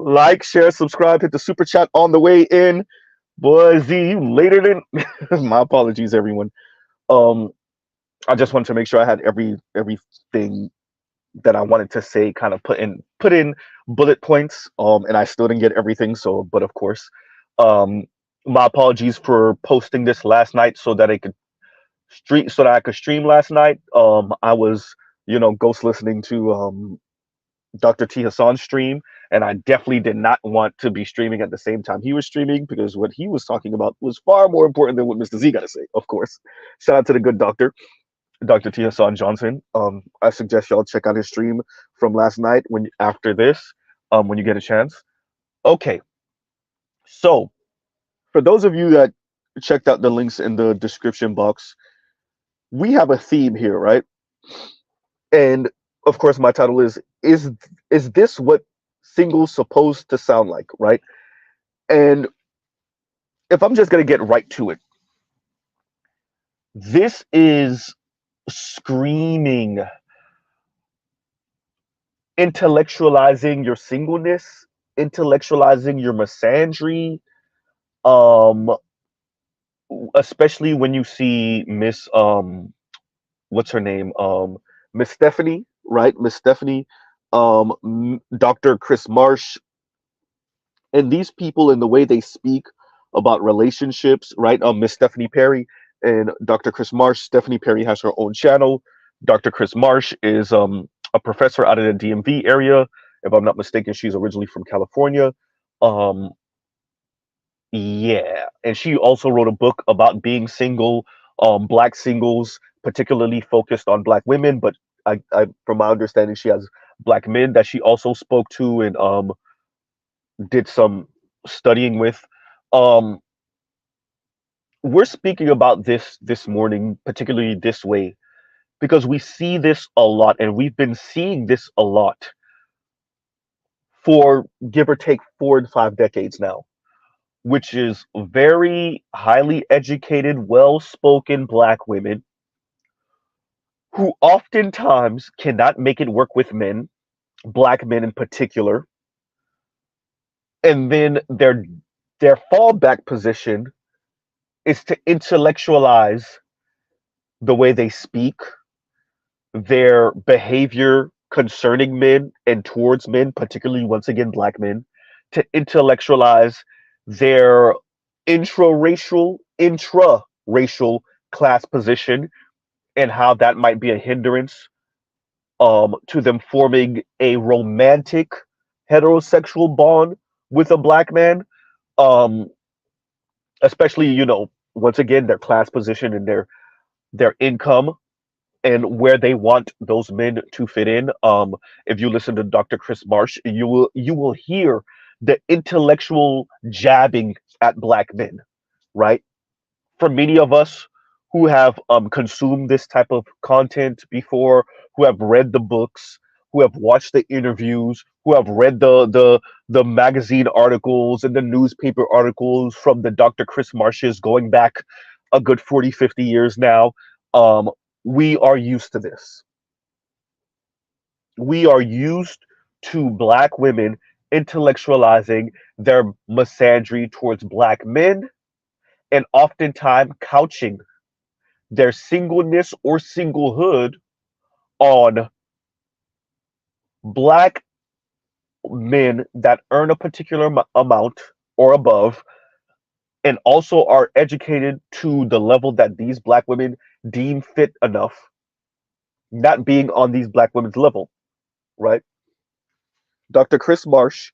Like, share, subscribe, hit the super chat on the way in. Boy, Z, you later than my apologies, everyone. Um, I just wanted to make sure I had everything that I wanted to say kind of put in bullet points. And I still didn't get everything. So, but of course, um, my apologies for posting this last night so that I could stream last night. I was ghost listening to Dr. T Hassan's stream, and I definitely did not want to be streaming at the same time he was streaming because what he was talking about was far more important than what Mr. Z got to say. Of course, shout out to the good doctor. Dr. T. Hassan Johnson. I suggest y'all check out his stream from last night after this, when you get a chance. Okay, so for those of you that checked out the links in the description box, we have a theme here, right? And of course, my title is this what singles supposed to sound like, right? And if I'm just gonna get right to it, this is screaming intellectualizing your singleness, intellectualizing your misandry, um, especially when you see Miss what's her name? Miss Stephanie, right? Miss Stephanie, Dr. Chris Marsh, and these people in the way they speak about relationships, right? Miss Stephanie Perry and Dr. Chris Marsh. Stephanie Perry has her own channel. Dr. Chris Marsh is a professor out in the DMV area. If I'm not mistaken, she's originally from California. Um, yeah, and she also wrote a book about being single, black singles, particularly focused on black women. But from my understanding, she has black men that she also spoke to and did some studying with. Um, we're speaking about this morning, particularly this way, because we see this a lot, and we've been seeing this a lot for give or take 4 and 5 decades now, which is very highly educated, well spoken black women who oftentimes cannot make it work with men, black men in particular, and then their fallback position is to intellectualize the way they speak, their behavior concerning men and towards men, particularly once again black men, to intellectualize their intra-racial class position and how that might be a hindrance to them forming a romantic heterosexual bond with a black man, um, especially once again their class position and their income and where they want those men to fit in. If you listen to Dr. Chris Marsh, you will hear the intellectual jabbing at black men, right? For many of us who have consumed this type of content before, who have read the books, who have watched the interviews, who have read the magazine articles and the newspaper articles from the Dr. Chris Marshes going back a good 40, 50 years now, um, we are used to this. We are used to black women intellectualizing their misandry towards black men and oftentimes couching their singleness or singlehood on black men that earn a particular amount or above and also are educated to the level that these black women deem fit enough, not being on these black women's level, right? Dr. Chris Marsh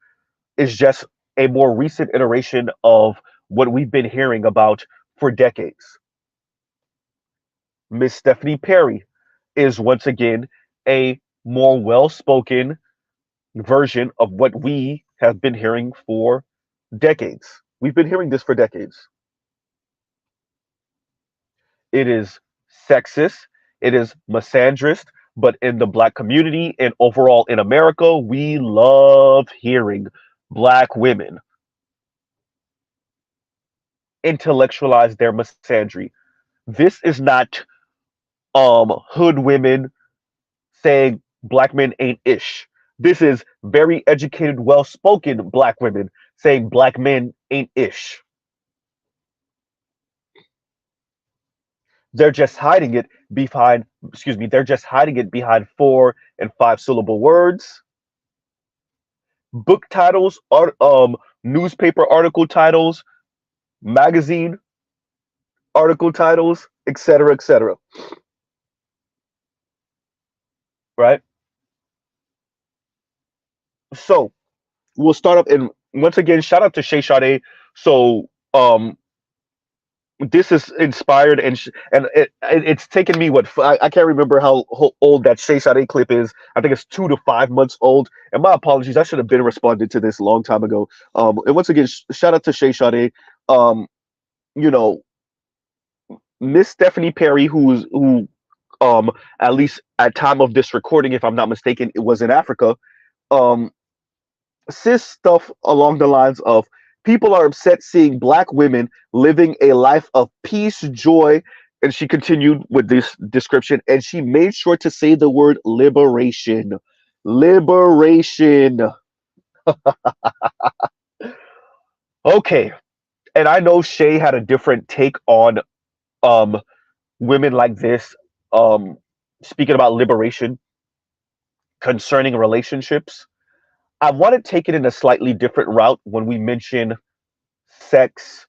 is just a more recent iteration of what we've been hearing about for decades. Miss Stephanie Perry is once again a more well spoken version of what we have been hearing for decades. We've been hearing this for decades. It is sexist, it is misandrist, but in the black community and overall in America, we love hearing black women intellectualize their misandry. This is not hood women saying black men ain't ish. This is very educated, well-spoken black women saying black men ain't ish. They're just hiding it behind, excuse me, they're just hiding it behind 4 and 5 syllable words, book titles, newspaper article titles, magazine article titles, etc., etc. Right? So we'll start up, and once again, shout out to Shay Sade. So this is inspired, and it's taken me I can't remember how old that Shay Sade clip is. I think it's 2 to 5 months old. And my apologies, I should have been responded to this a long time ago. And once again, shout out to Shay Sade. Um, you know, Miss Stephanie Perry, who at least at time of this recording, if I'm not mistaken, it was in Africa. Um, says stuff along the lines of people are upset seeing black women living a life of peace, joy, and she continued with this description, and she made sure to say the word liberation. Liberation. Okay. And I know Shay had a different take on um women like this, um speaking about liberation concerning relationships. I want to take it in a slightly different route when we mention sex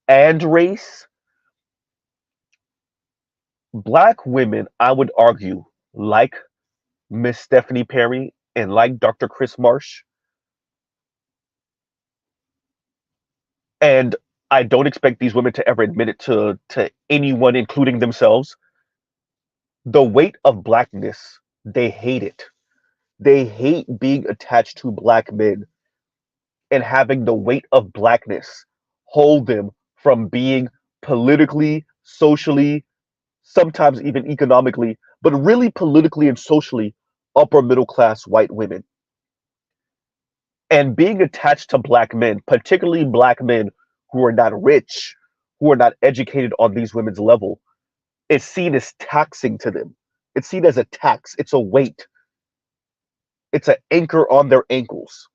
and race. Black women, I would argue, like Miss Stephanie Perry and like Dr. Chris Marsh, and I don't expect these women to ever admit it to anyone, including themselves. The weight of blackness, they hate it. They hate being attached to black men and having the weight of blackness hold them from being politically, socially, sometimes even economically, but really politically and socially upper middle class white women. And being attached to black men, particularly black men who are not rich, who are not educated on these women's level, is seen as taxing to them. It's seen as a tax. It's a weight. It's an anchor on their ankles.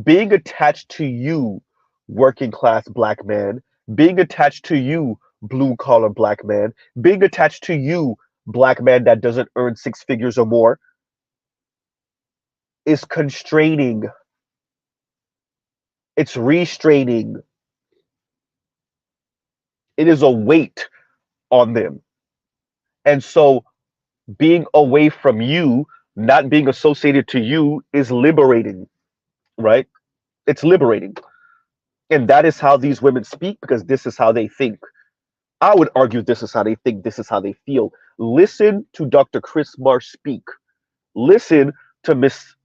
Being attached to you, working class black man, being attached to you, blue collar black man, being attached to you, black man that doesn't earn 6 figures or more, is constraining. It's restraining. It is a weight on them. And so being away from you, not being associated to you, is liberating, right? It's liberating. And that is how these women speak because this is how they think. I would argue this is how they think, this is how they feel. Listen to Dr. Chris Marsh speak. Listen to Miss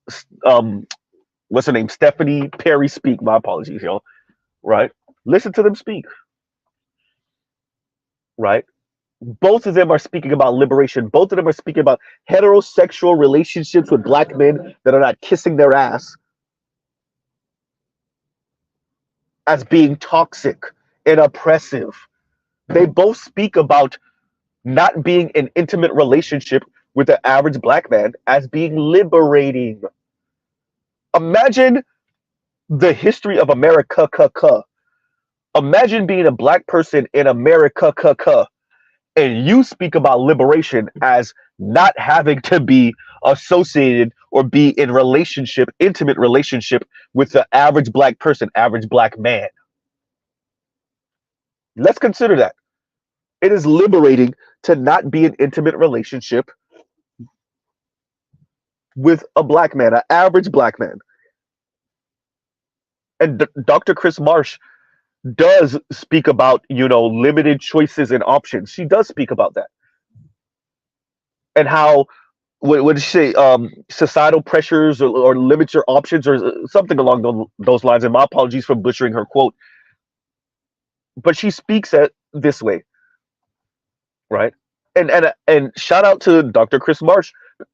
what's her name? Stephanie Perry speak. My apologies, y'all. Right? Listen to them speak. Right? Both of them are speaking about liberation. Both of them are speaking about heterosexual relationships with black men that are not kissing their ass as being toxic and oppressive. They both speak about not being in intimate relationship with the average black man as being liberating. Imagine the history of America. Imagine being a black person in America, and you speak about liberation as not having to be associated or be in relationship, intimate relationship with the average black person, average black man. Let's consider that. It is liberating to not be in intimate relationship with a black man, an average black man. And Dr. Chris Marsh does speak about, limited choices and options. She does speak about that. And how, what did she say, societal pressures or limit your options or something along those lines. And my apologies for butchering her quote. But she speaks this way, right? And shout out to Dr. Chris Marsh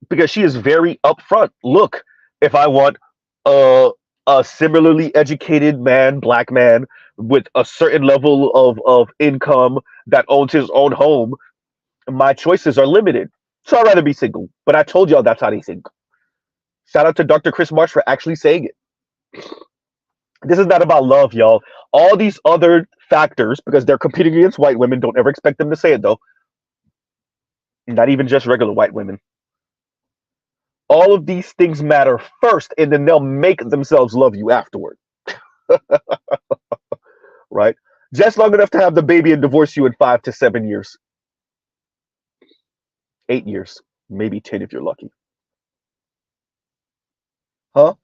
because she is very upfront. Look, if I want a similarly educated man, black man with a certain level of income that owns his own home, my choices are limited. So I'd rather be single. But I told y'all that's how they think. Shout out to Dr. Chris Marsh for actually saying it. This is not about love, y'all. All these other factors, because they're competing against white women, don't ever expect them to say it though. Not even just regular white women. All of these things matter first, and then they'll make themselves love you afterward, right? Just long enough to have the baby and divorce you in 5 to 7 years, 8 years, maybe 10 if you're lucky. Huh?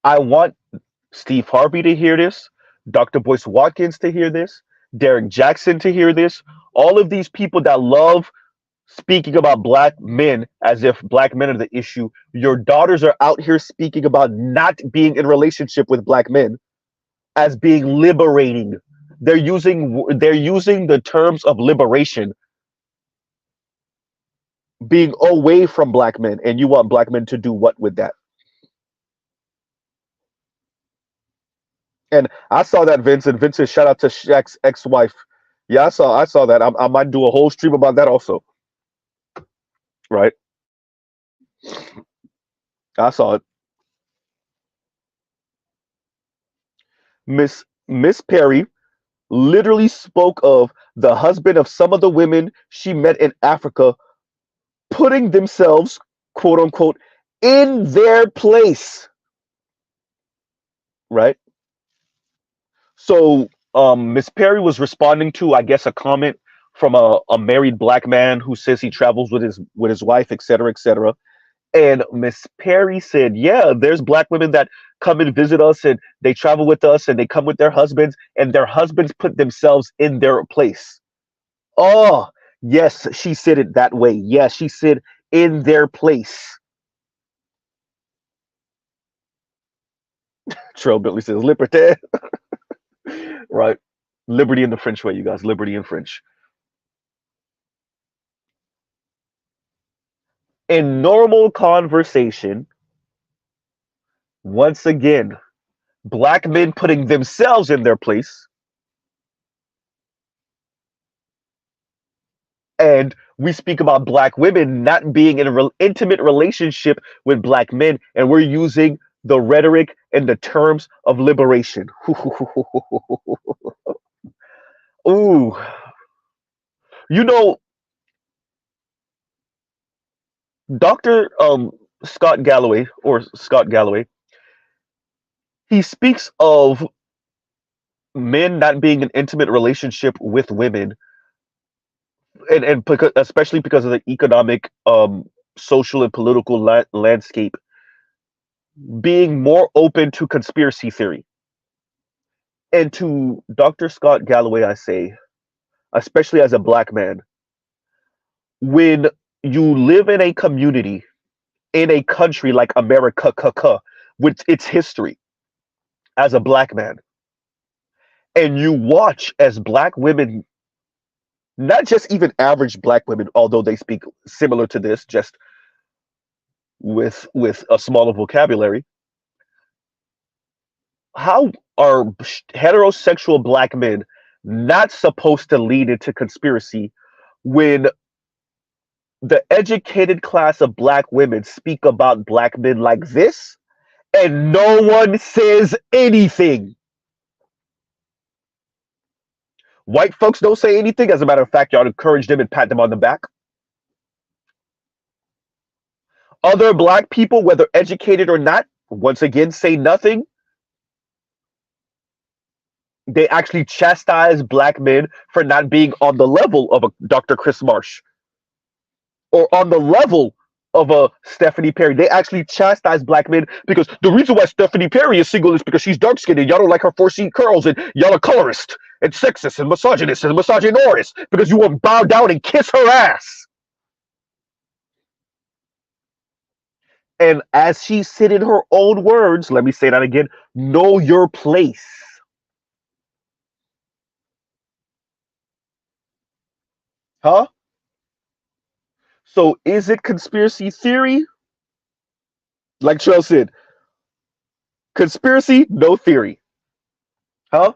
I want Steve Harvey to hear this, Dr. Boyce Watkins to hear this, Derek Jackson to hear this. All of these people that love speaking about black men as if black men are the issue. Your daughters are out here speaking about not being in relationship with black men as being liberating. They're using the terms of liberation, being away from black men, and you want black men to do what with that? And I saw that Vincent, shout out to Shaq's ex-wife. Yeah, I saw that. I might do a whole stream about that also. Right? I saw it. Miss Perry literally spoke of the husband of some of the women she met in Africa putting themselves, quote unquote, in their place. Right? So Miss Perry was responding to, I guess, a comment from a married black man who says he travels with his wife, et cetera, et cetera. And Miss Perry said, yeah, there's black women that come and visit us and they travel with us and they come with their husbands and their husbands put themselves in their place. Oh, yes, she said it that way. Yes, she said in their place. Trail Bentley says liberté. Right. Liberty in the French way, you guys. Liberty in French. In normal conversation, once again, black men putting themselves in their place, and we speak about black women not being in an intimate relationship with black men, and we're using the rhetoric and the terms of liberation. Ooh, you know, Dr. Scott Galloway, he speaks of men not being in intimate relationship with women, and because, especially because of the economic, social, and political landscape, being more open to conspiracy theory. And to Dr. Scott Galloway, I say, especially as a black man, when you live in a community, in a country like America, with its history as a black man, and you watch as black women, not just even average black women, although they speak similar to this, just with a smaller vocabulary, how are heterosexual black men not supposed to lead into conspiracy when the educated class of black women speak about black men like this and no one says anything? White folks don't say anything. As a matter of fact, y'all encourage them and pat them on the back. Other black people, whether educated or not, once again, say nothing. They actually chastise black men for not being on the level of a Dr. Chris Marsh or on the level of a Stephanie Perry. They actually chastise black men because the reason why Stephanie Perry is single is because she's dark skinned and y'all don't like her 4C curls and y'all are colorist and sexist and misogynist and misogynorist because you won't bow down and kiss her ass. And as she said in her own words, let me say that again, know your place. Huh? So is it conspiracy theory? Like Trell said, conspiracy, no theory. Huh?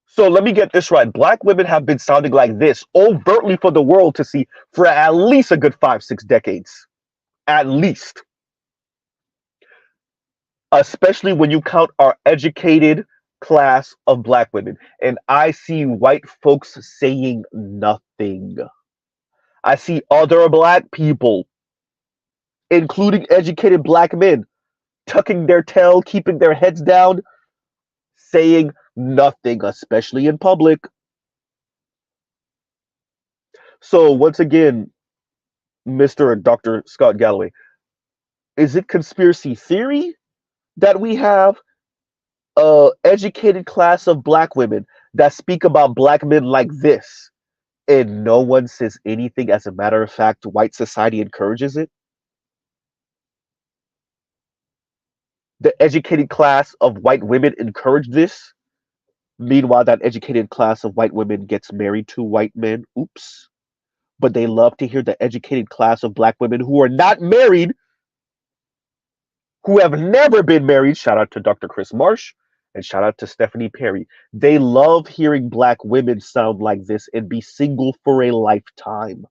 So let me get this right. Black women have been sounding like this overtly for the world to see for at least a good 5, 6 decades. At least. Especially when you count our educated class of black women. And I see white folks saying nothing. I see other black people, including educated black men, tucking their tail, keeping their heads down, saying nothing, especially in public. So, once again, Mr. and Dr. Scott Galloway, is it conspiracy theory that we have a educated class of black women that speak about black men like this and no one says anything? As a matter of fact, white society encourages it. The educated class of white women encourage this. Meanwhile, that educated class of white women gets married to white men. Oops. But they love to hear the educated class of black women who are not married, who have never been married. Shout out to Dr. Chris Marsh and shout out to Stephanie Perry. They love hearing black women sound like this and be single for a lifetime,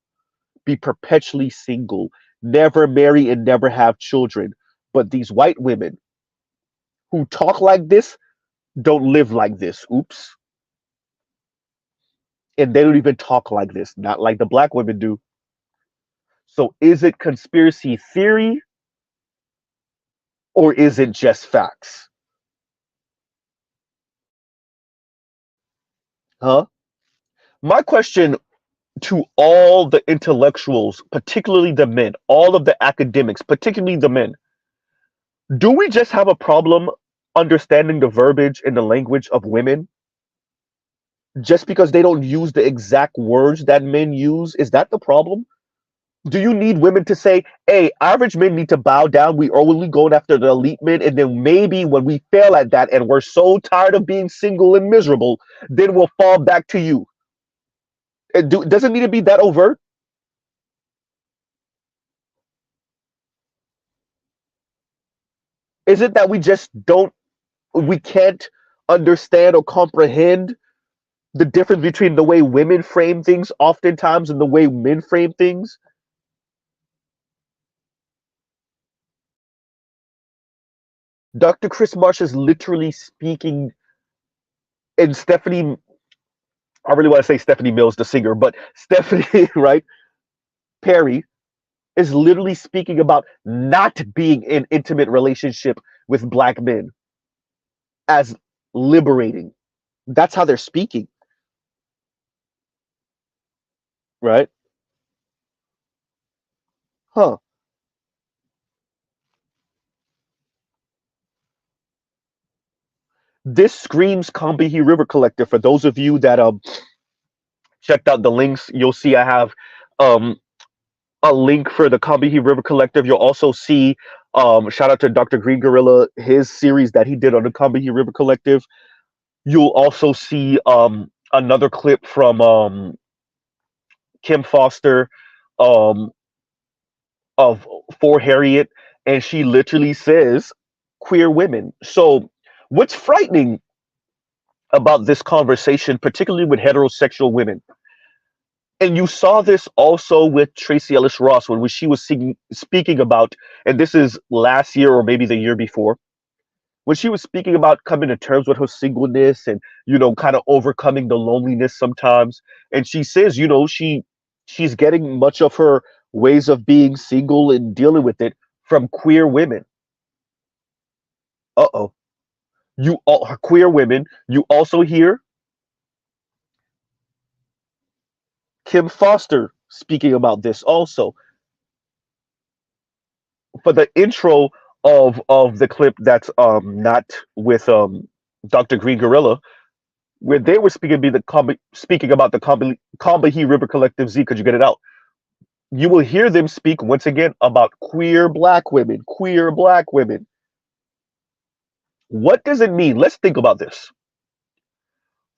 be perpetually single, never marry and never have children. But these white women who talk like this don't live like this. Oops. And they don't even talk like this, not like the black women do. So is it conspiracy theory or is it just facts? Huh? My question to all the intellectuals, particularly the men, all of the academics, particularly the men, do we just have a problem understanding the verbiage and the language of women just because they don't use the exact words that men use? Is that the problem? Do you need women to say, hey, average men need to bow down? We are only going after the elite men. And then maybe when we fail at that and we're so tired of being single and miserable, then we'll fall back to you. It doesn't need to be that overt. Is it that we just don't, we can't understand or comprehend the difference between the way women frame things oftentimes and the way men frame things? Dr. Chris Marsh is literally speaking, and Stephanie, I really want to say Stephanie Mills, the singer, but Stephanie, right, Perry is literally speaking about not being in intimate relationship with black men as liberating. That's how they're speaking, right? Huh. This screams Combahee River Collective. For those of you that checked out the links, you'll see I have um a link for the Combahee River Collective. You'll also see shout out to Dr. Green Gorilla, his series that he did on the Combahee River Collective. You'll also see another clip from Kim Foster um of For Harriet, and she literally says queer women. So what's frightening about this conversation, particularly with heterosexual women, and you saw this also with Tracy Ellis Ross when she was speaking about, and this is last year or maybe the year before, when she was speaking about coming to terms with her singleness and kind of overcoming the loneliness sometimes. And she says, she's getting much of her ways of being single and dealing with it from queer women. Uh-oh. You all queer women, you also hear Kim Foster speaking about this also. For the intro of the clip that's not with Dr. Green Gorilla, where they were speaking about the Combahee River Collective Z, could you get it out? You will hear them speak once again about queer black women, queer black women. What does it mean? Let's think about this.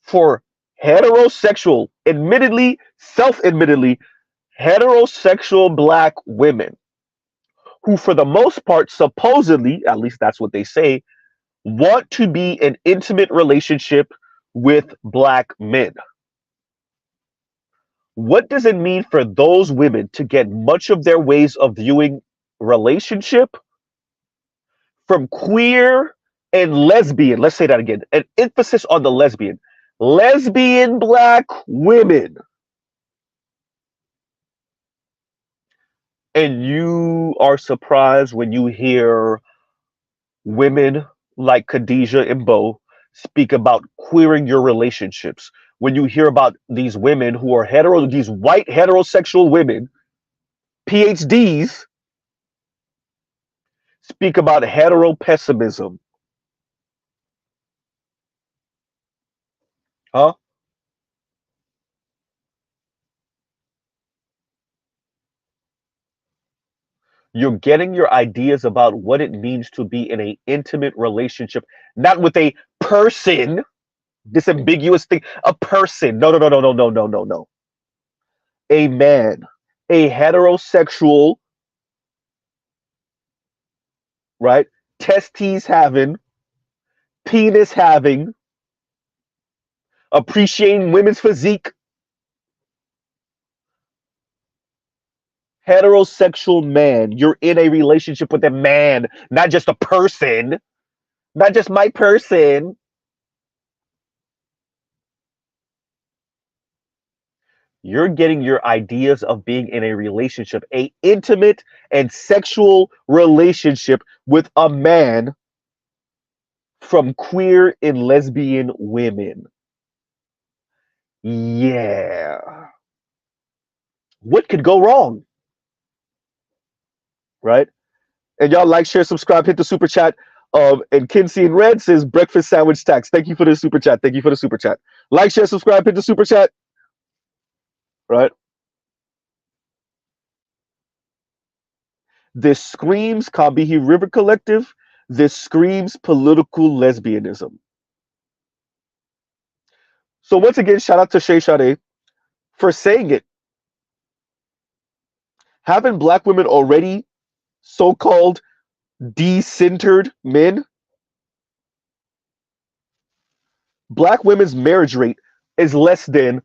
For heterosexual, admittedly, self-admittedly, heterosexual black women who, for the most part, supposedly, at least that's what they say, want to be in intimate relationship with black men. What does it mean for those women to get much of their ways of viewing relationship from queer and lesbian? Let's say that again. An emphasis on the lesbian. Lesbian black women. And you are surprised when you hear women like Khadijah and Bo speak about queering your relationships. When you hear about these women who are these white heterosexual women, PhDs, speak about hetero pessimism. Huh? You're getting your ideas about what it means to be in an intimate relationship, not with a person, this ambiguous thing, a person. No, no, no, no, no, no, no, no, no. A man, a heterosexual, right? Testes having, penis having, appreciating women's physique, heterosexual man. You're in a relationship with a man, not just a person, not just my person. You're getting your ideas of being in a relationship, a intimate and sexual relationship with a man from queer and lesbian women. Yeah. What could go wrong? Right? And y'all like, share, subscribe, hit the super chat. And Kinsey in red says breakfast sandwich tax. Thank you for the super chat. Thank you for the super chat. Like, share, subscribe, hit the super chat. Right? This screams Kabihi River Collective. This screams political lesbianism. So once again, shout out to Shay Sade for saying it. Haven't black women already so-called de-centered men? Black women's marriage rate is less than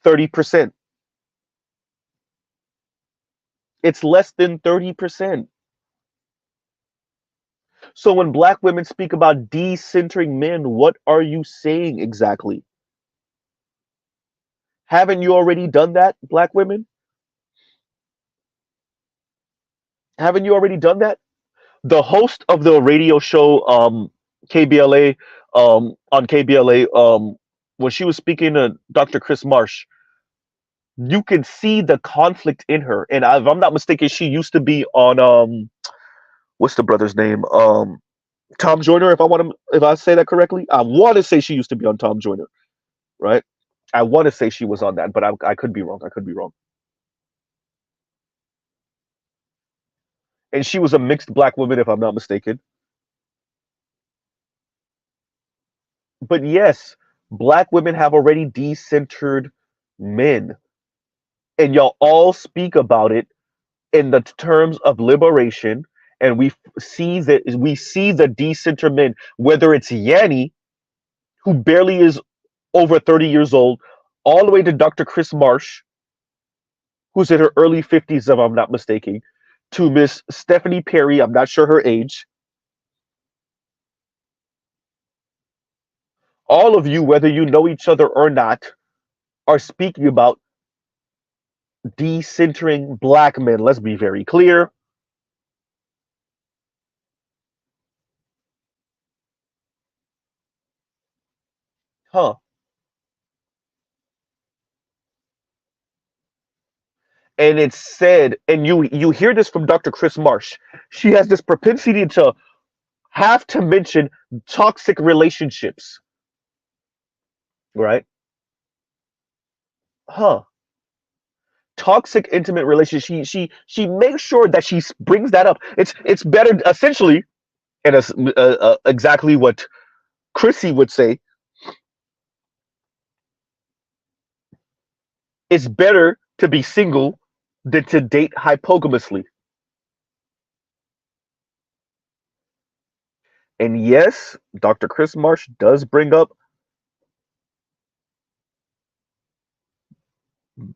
30%. It's less than 30%. So when black women speak about de-centering men, what are you saying exactly? Haven't you already done that, black women? Haven't you already done that? The host of the radio show KBLA on KBLA when she was speaking to Dr. Chris Marsh, you can see the conflict in her. And if I'm not mistaken, she used to be on what's the brother's name? Tom Joyner, if I say that correctly. I want to say she used to be on Tom Joyner, right? I want to say she was on that, but I could be wrong. I could be wrong. And she was a mixed black woman, if I'm not mistaken. But yes, black women have already decentered men, and y'all all speak about it in the terms of liberation. And we see the decenter men, whether it's Yanni, who barely is over 30 years old, all the way to Dr. Chris Marsh, who's in her early 50s, if I'm not mistaken, to Miss Stephanie Perry, I'm not sure her age. All of you, whether you know each other or not, are speaking about decentering black men. Let's be very clear. Huh. And it's said, and you hear this from Dr. Chris Marsh. She has this propensity to have to mention toxic relationships, right? Huh. Toxic intimate relationship. She makes sure that she brings that up. It's better essentially, and it's exactly what Chrissy would say. It's better to be single than to date hypogamously. And yes, Dr. Chris Marsh does bring up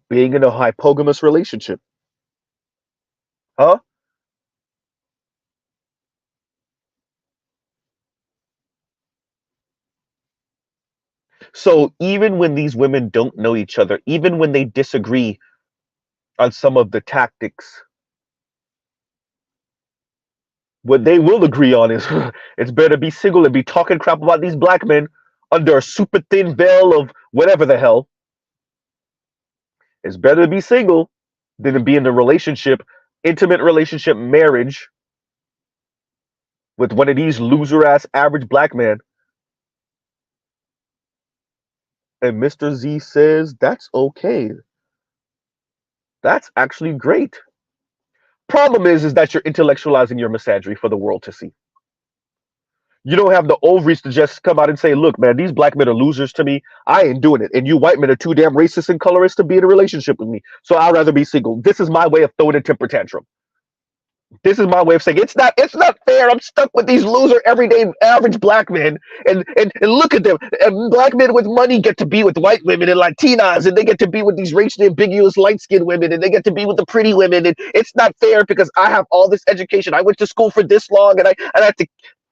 Being in a hypogamous relationship. Huh? So even when these women don't know each other, even when they disagree on some of the tactics, what they will agree on is it's better to be single and be talking crap about these black men under a super thin veil of whatever the hell. It's better to be single than to be in a relationship, intimate relationship, marriage with one of these loser ass average black men. And Mr. Z says that's okay. That's actually great. Problem is that you're intellectualizing your misandry for the world to see. You don't have the ovaries to just come out and say, look, man, these black men are losers to me. I ain't doing it. And you white men are too damn racist and colorist to be in a relationship with me. So I'd rather be single. This is my way of throwing a temper tantrum. This is my way of saying it's not fair. I'm stuck with these loser everyday average black men and look at them. And black men with money get to be with white women and Latinas and they get to be with these racially ambiguous light skinned women and they get to be with the pretty women and it's not fair because I have all this education. I went to school for this long and I had to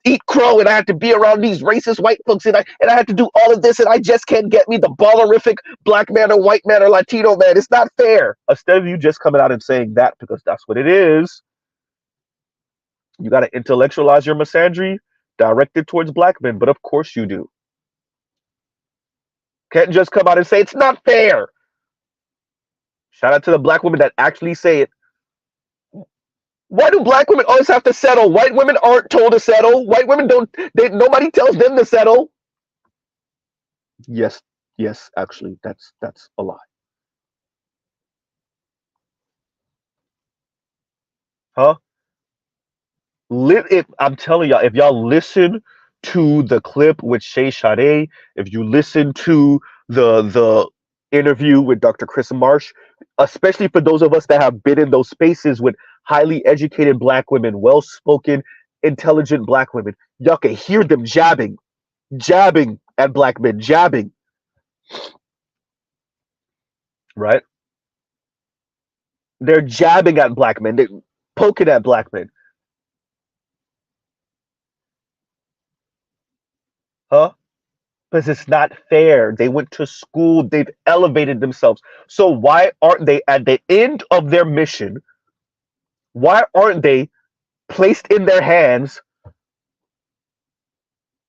eat crow and I had to be around these racist white folks and I had to do all of this and I just can't get me the ballerific black man or white man or Latino man. It's not fair. Instead of you just coming out and saying that because that's what it is, you got to intellectualize your misandry directed towards black men, but of course you do. Can't just come out and say it's not fair. Shout out to the black women that actually say it. Why do black women always have to settle? White women aren't told to settle. White women don't. Nobody tells them to settle. Yes, yes, actually, that's a lie. Huh? If I'm telling y'all, if y'all listen to the clip with Shay Sade, if you listen to the interview with Dr. Chris Marsh, especially for those of us that have been in those spaces with highly educated black women, well-spoken, intelligent black women, y'all can hear them jabbing at black men, jabbing, right? They're jabbing at black men, they're poking at black men, huh? Because it's not fair. They went to school, they've elevated themselves. So why aren't they at the end of their mission? Why aren't they placed in their hands?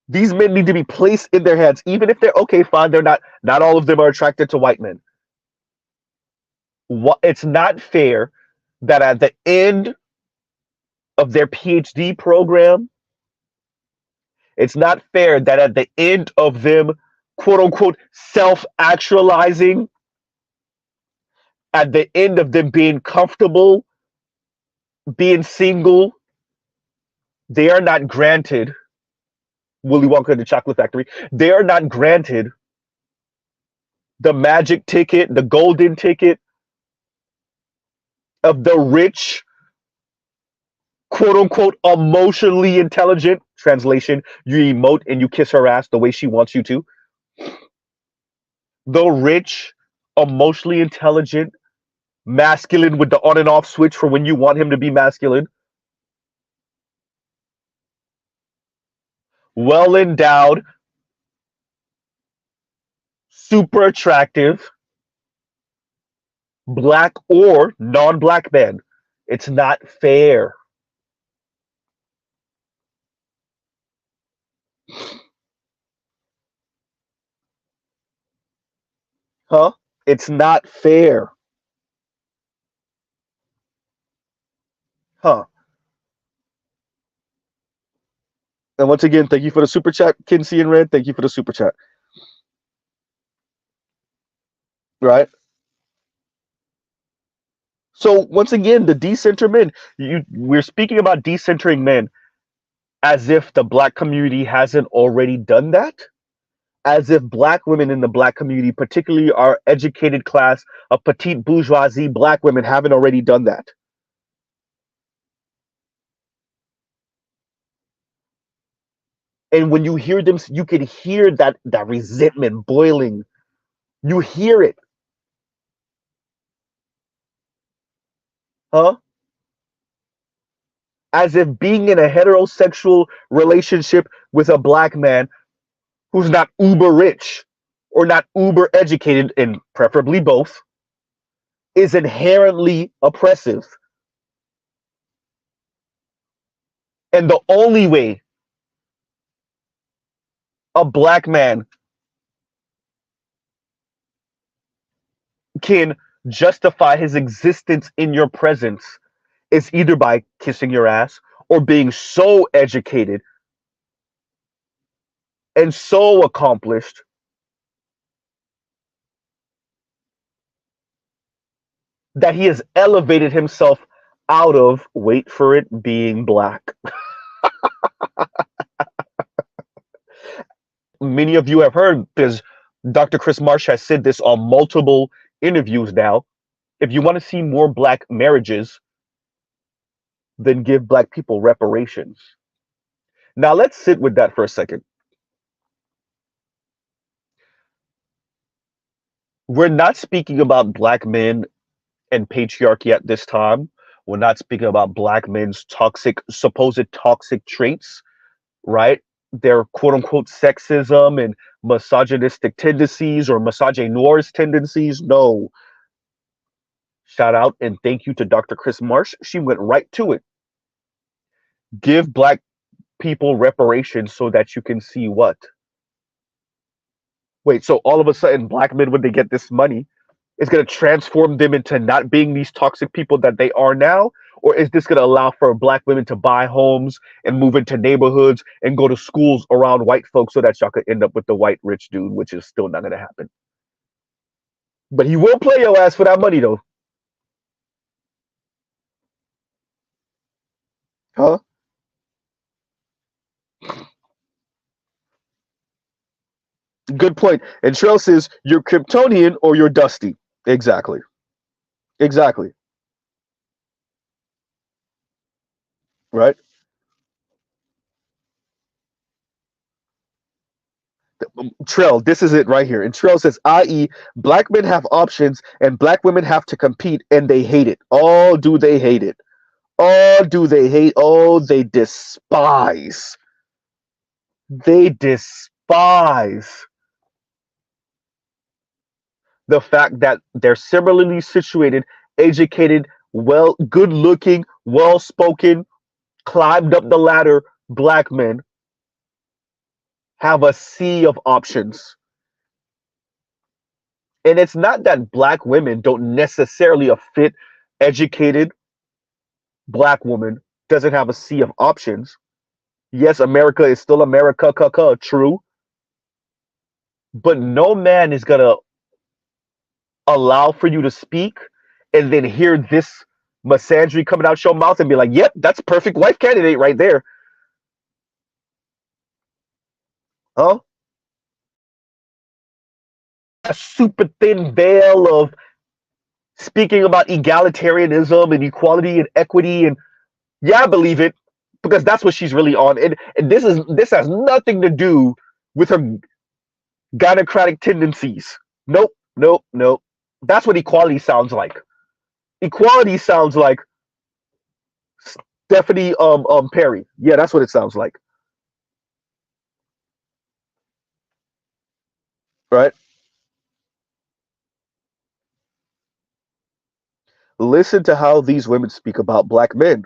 These men need to be placed in their hands, even if they're okay, fine. They're not all of them are attracted to white men. It's not fair that at the end of their PhD program, it's not fair that at the end of them, quote unquote, self actualizing, at the end of them being comfortable, being single, they are not granted Willy Wonka and the Chocolate Factory. They are not granted the magic ticket, the golden ticket of the rich, quote unquote, emotionally intelligent. Translation: you emote and you kiss her ass the way she wants you to. The rich, emotionally intelligent, masculine with the on and off switch for when you want him to be masculine, well endowed, super attractive, black or non black men. It's not fair. Huh? It's not fair. Huh? And once again, thank you for the super chat, Kinsey and Red. Thank you for the super chat. Right? So once again, the decenter men. We're speaking about decentering men as if the black community hasn't already done that. As if black women in the black community, particularly our educated class of petite bourgeoisie black women, haven't already done that. And when you hear them, you can hear that resentment boiling. You hear it. Huh? As if being in a heterosexual relationship with a black man who's not uber rich or not uber educated, and preferably both, is inherently oppressive. And the only way a black man can justify his existence in your presence is either by kissing your ass or being so educated and so accomplished that he has elevated himself out of, wait for it, being black. Many of you have heard this. Dr. Chris Marsh has said this on multiple interviews now. If you want to see more black marriages, then give black people reparations. Now let's sit with that for a second. We're not speaking about black men and patriarchy at this time. We're not speaking about black men's supposed toxic traits, right? Their quote unquote sexism and misogynistic tendencies or misogynoirist tendencies. No. Shout out and thank you to Dr. Chris Marsh. She went right to it. Give black people reparations so that you can see what? Wait, so all of a sudden, black men, when they get this money, is going to transform them into not being these toxic people that they are now? Or is this going to allow for black women to buy homes and move into neighborhoods and go to schools around white folks so that y'all could end up with the white rich dude, which is still not going to happen? But he will play your ass for that money, though. Huh? Good point. And Trell says, you're Kryptonian or you're Dusty. Exactly. Exactly. Right? Trell, this is it right here. And Trell says, i.e., black men have options and black women have to compete and they hate it. Oh, do they hate it? Oh, do they hate? Oh, they despise. They despise the fact that they're similarly situated, educated, well, good looking, well spoken, climbed up the ladder black men have a sea of options. And it's not that black women don't necessarily a fit educated black woman doesn't have a sea of options. Yes, America is still America, true. But no man is gonna allow for you to speak and then hear this misandry coming out your mouth and be like, yep, that's perfect wife candidate right there. Huh? A super thin veil of speaking about egalitarianism and equality and equity, and yeah, I believe it because that's what she's really on. And this has nothing to do with her gynocratic tendencies. Nope, nope, nope. That's what equality sounds like. Equality sounds like Stephanie Perry. Yeah, that's what it sounds like. Right? Listen to how these women speak about black men.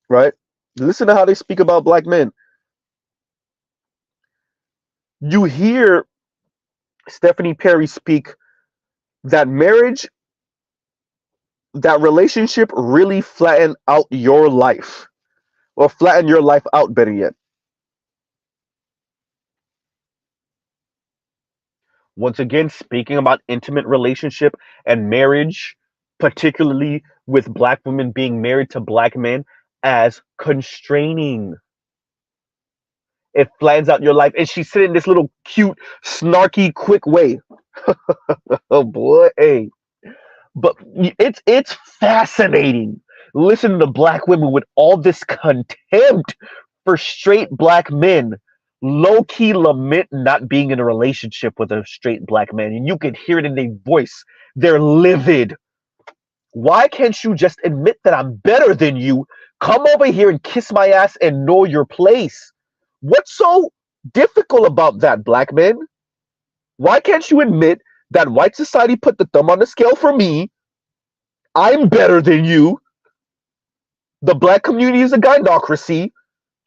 Right? Listen to how they speak about black men. You hear Stephanie Perry speak that marriage, that relationship really flatten out your life, or flatten your life out, better yet. Once again, speaking about intimate relationship and marriage, particularly with black women being married to black men, as constraining. It flattens out your life. And she said it in this little cute, snarky, quick way. Oh boy, hey. But it's fascinating. Listen to black women with all this contempt for straight black men. low key lament not being in a relationship with a straight black man, and you can hear it in their voice. They're livid. Why can't you just admit that I'm better than you? Come over here and kiss my ass and know your place. What's so difficult about that, black men? Why can't you admit that white society put the thumb on the scale for me? I'm better than you. The black community is a gynocracy.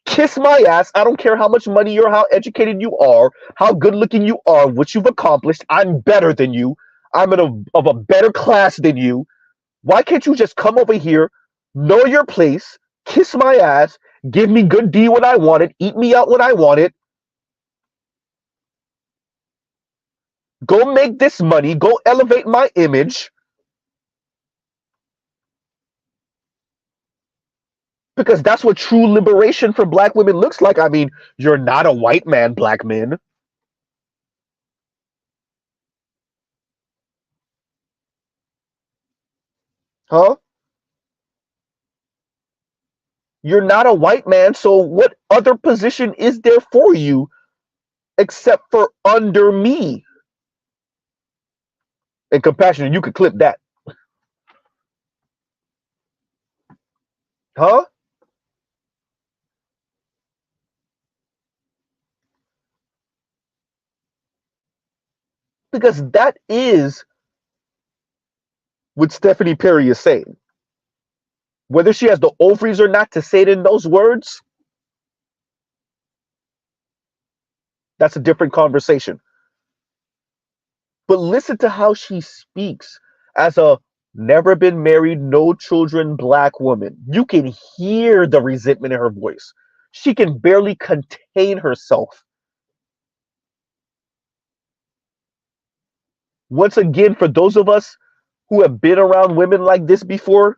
Kiss my ass. I don't care how much money or how educated you are, how good looking you are, what you've accomplished. I'm better than you. Of a better class than you. Why can't you just come over here, know your place, kiss my ass, give me good D when I want it, eat me out when I want it, go make this money, go elevate my image? Because that's what true liberation for black women looks like. I mean, you're not a white man, black men. Huh? You're not a white man, so what other position is there for you except for under me? And compassion, you could clip that. Huh? Because that is what Stephanie Perry is saying. Whether she has the ovaries or not to say it in those words, that's a different conversation. But listen to how she speaks as a never been married, no children black woman. You can hear the resentment in her voice. She can barely contain herself. Once again, for those of us who have been around women like this before,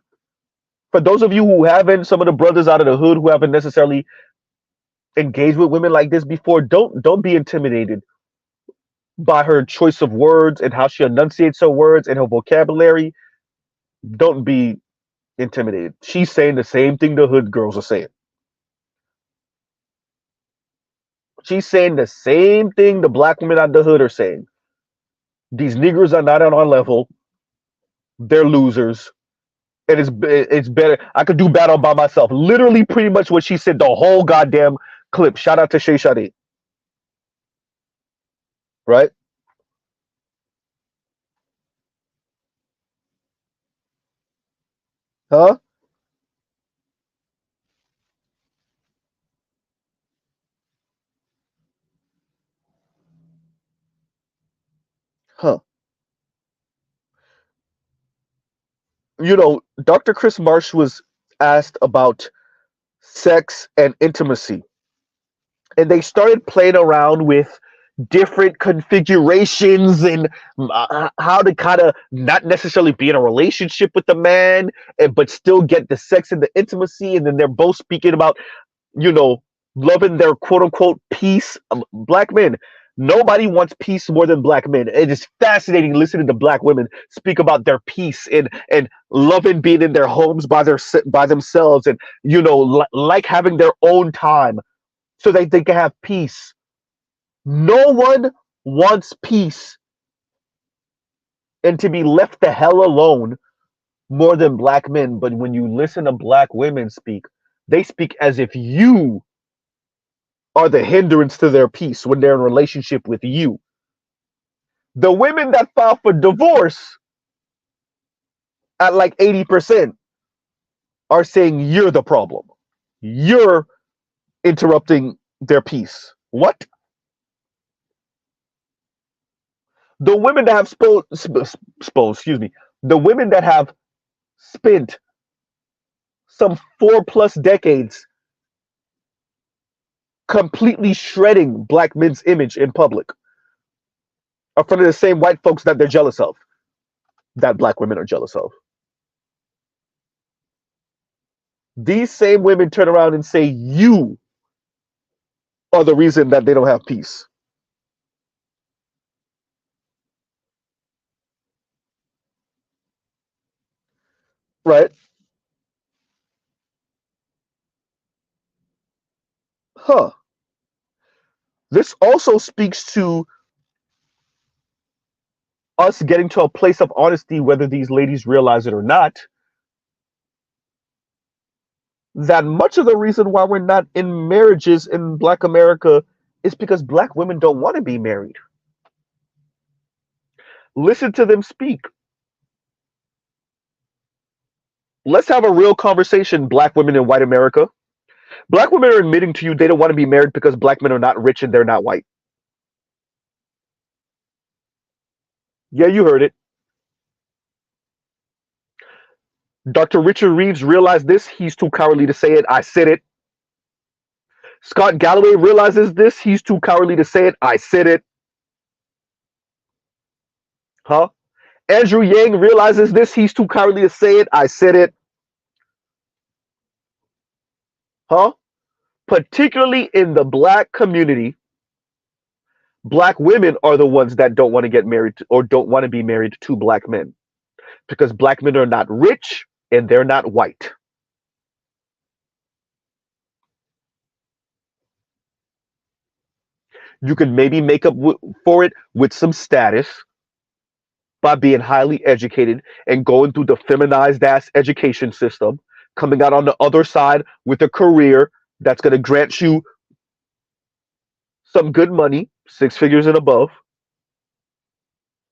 for those of you who haven't, some of the brothers out of the hood who haven't necessarily engaged with women like this before, don't be intimidated by her choice of words and how she enunciates her words and her vocabulary. Don't be intimidated. She's saying the same thing the hood girls are saying. She's saying the same thing the black women out the hood are saying. These niggers are not on our level. They're losers. And it's better. I could do battle by myself. Literally, pretty much what she said the whole goddamn clip. Shout out to Shay Shadi. Right? Huh? Huh. Dr. Chris Marsh was asked about sex and intimacy, and they started playing around with different configurations and how to kind of not necessarily be in a relationship with the man but still get the sex and the intimacy. And then they're both speaking about you know loving their quote unquote peace. Black men, nobody wants peace more than black men. It is fascinating listening to black women speak about their peace and loving being in their homes by themselves, and like having their own time so that they can have peace. No one wants peace and to be left the hell alone more than black men. But when you listen to black women speak, they speak as if you are the hindrance to their peace when they're in a relationship with you. The women that file for divorce at like 80% are saying you're the problem. You're interrupting their peace. What? The women that have excuse me, the women that have spent some 4+ decades completely shredding black men's image in public in front of the same white folks that they're jealous of, that black women are jealous of. These same women turn around and say you are the reason that they don't have peace. Right? Huh. This also speaks to us getting to a place of honesty, whether these ladies realize it or not, that much of the reason why we're not in marriages in Black America is because Black women don't want to be married. Listen to them speak. Let's have a real conversation, Black women in white America. Black women are admitting to you they don't want to be married because Black men are not rich and they're not white. Yeah, you heard it. Dr. Richard Reeves realized this. He's too cowardly to say it. I said it. Scott Galloway realizes this. He's too cowardly to say it. I said it. Huh? Andrew Yang realizes this. He's too cowardly to say it. I said it. Huh? Particularly in the Black community, Black women are the ones that don't want to get married to, or don't want to be married to Black men because Black men are not rich and they're not white. You can maybe make up for it with some status by being highly educated and going through the feminized ass education system, coming out on the other side with a career that's going to grant you some good money, 6 figures and above.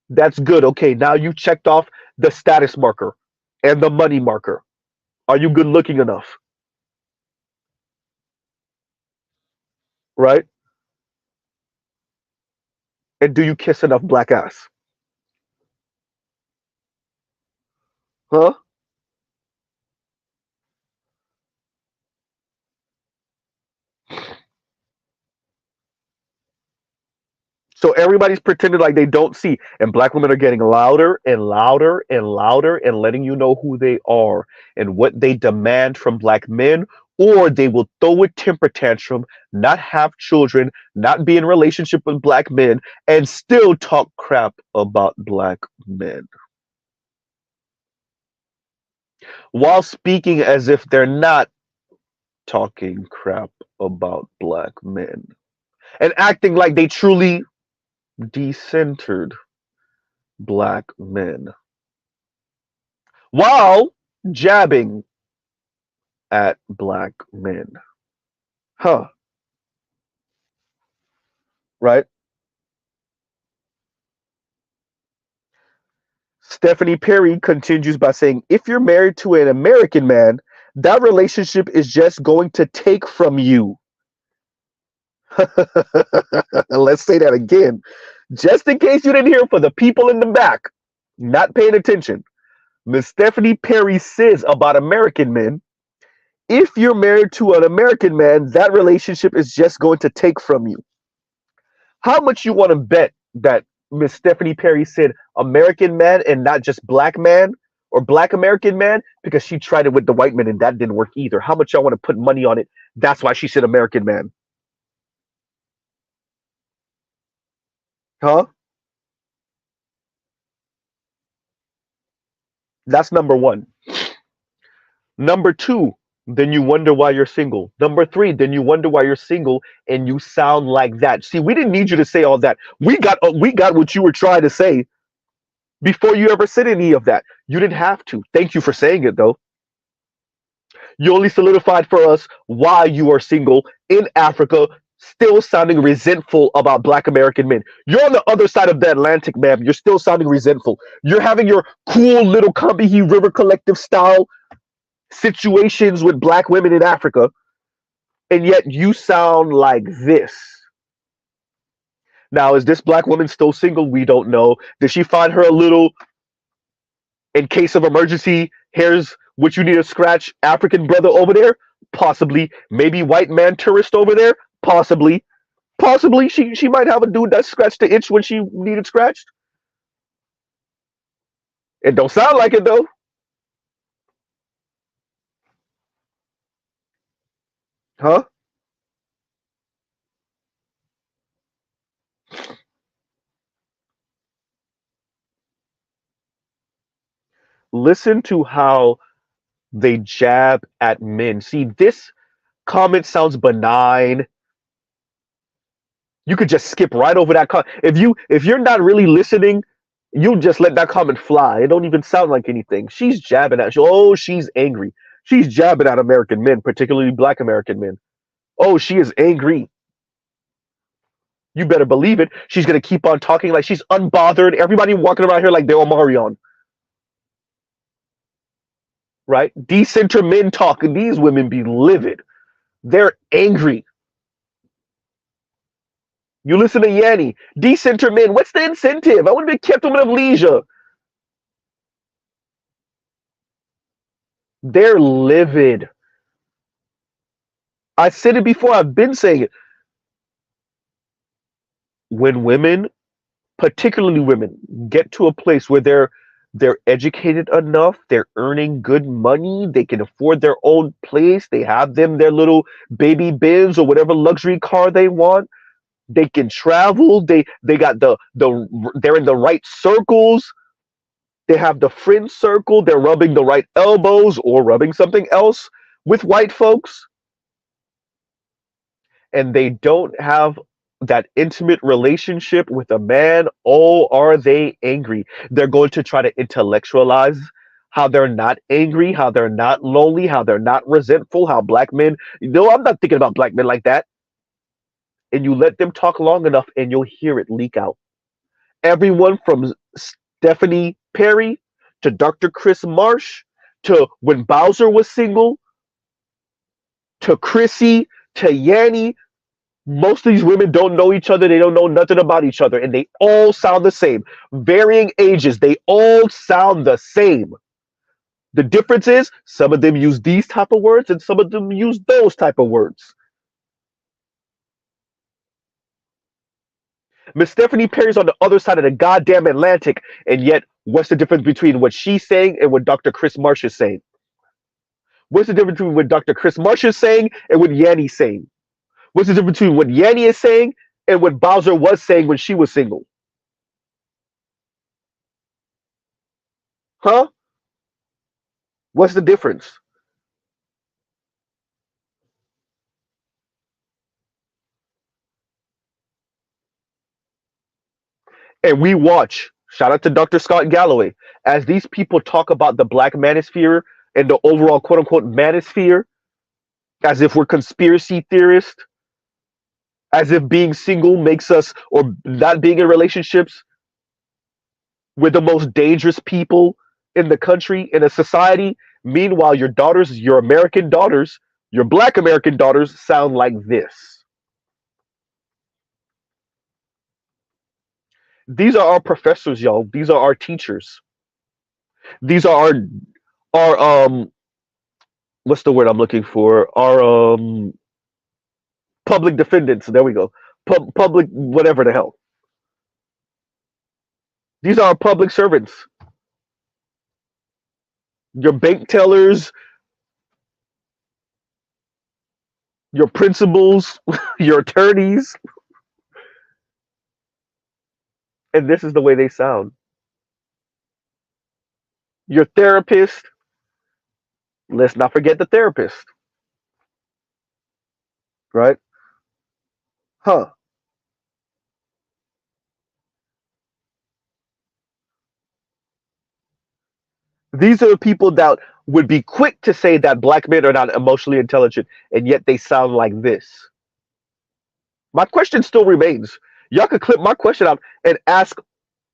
That's good. Okay, now you checked off the status marker and the money marker. Are you good looking enough? Right? And do you kiss enough black ass? Huh? So everybody's pretending like they don't see, and black women are getting louder and louder and louder and letting you know who they are and what they demand from black men, or they will throw a temper tantrum, not have children, not be in relationship with black men, and still talk crap about black men while speaking as if they're not talking crap about black men and acting like they truly decentered black men while jabbing at black men. Huh, right? Stephanie Perry continues by saying, if you're married to an American man, that relationship is just going to take from you. Let's say that again. Just in case you didn't hear, for the people in the back not paying attention. Miss Stephanie Perry says about American men, if you're married to an American man, that relationship is just going to take from you. How much you want to bet that Miss Stephanie Perry said American man and not just black man or black American man because she tried it with the white man and that didn't work either? How much y'all want to put money on it? That's why she said American man. Huh? That's number one. Number two, then you wonder why you're single. Number three, then you wonder why you're single and you sound like that. See, we didn't need you to say all that. We got what you were trying to say before you ever said any of that. You didn't have to. Thank you for saying it though. You only solidified for us why you are single in Africa, still sounding resentful about black American men. You're on the other side of the Atlantic, ma'am. You're still sounding resentful. You're having your cool little Combahee River Collective style situations with black women in Africa, and yet you sound like this. Now, is this black woman still single? We don't know. Did she find her a little, in case of emergency, here's what you need to scratch African brother over there? Possibly. Maybe white man tourist over there? Possibly. Possibly she might have a dude that scratched the itch when she needed scratched. It don't sound like it though. Huh? Listen to how they jab at men. See, this comment sounds benign. You could just skip right over that comment. If you're not really listening, you just let that comment fly. It don't even sound like anything. She's jabbing at you. Oh, she's angry. She's jabbing at American men, particularly Black American men. Oh, she is angry. You better believe it. She's gonna keep on talking like she's unbothered. Everybody walking around here like they're Omarion, right? Decenter men talking. These women be livid. They're angry. You listen to Yanni. Decenter men. What's the incentive? I want to be kept women of leisure. They're livid. I said it before. I've been saying it. When women, particularly women, get to a place where they're educated enough, they're earning good money, they can afford their own place, they have their little baby Benz or whatever luxury car they want. They can travel. They got they're in the right circles. They have the friend circle. They're rubbing the right elbows or rubbing something else with white folks, and they don't have that intimate relationship with a man. Oh, are they angry? They're going to try to intellectualize how they're not angry, how they're not lonely, how they're not resentful, how black men, no, I'm not thinking about black men like that. And you let them talk long enough and you'll hear it leak out. Everyone from Stephanie Perry to Dr. Chris Marsh to when Bowser was single to Chrissy to Yanni. Most of these women don't know each other. They don't know nothing about each other. And they all sound the same. Varying ages, they all sound the same. The difference is some of them use these type of words and some of them use those type of words. Miss Stephanie Perry's on the other side of the goddamn Atlantic, and yet what's the difference between what she's saying and what Dr. Chris Marsh is saying? What's the difference between what Dr. Chris Marsh is saying and what Yanni's saying? What's the difference between what Yanni is saying and what Bowser was saying when she was single? Huh? What's the difference? And we watch, shout out to Dr. Scott Galloway, as these people talk about the black manosphere and the overall quote unquote manosphere, as if we're conspiracy theorists, as if being single makes us, or not being in relationships, we're the most dangerous people in the country, in a society. Meanwhile, your daughters, your American daughters, your black American daughters sound like this. These are our professors, y'all. These are our teachers. These are our what's the word I'm looking for? Our public defendants. There we go. Public whatever the hell. These are our public servants. Your bank tellers, your principals, your attorneys, and this is the way they sound. Your therapist. Let's not forget the therapist, right? Huh. These are the people that would be quick to say that black men are not emotionally intelligent, and yet they sound like this. My question still remains. Y'all could clip my question out and ask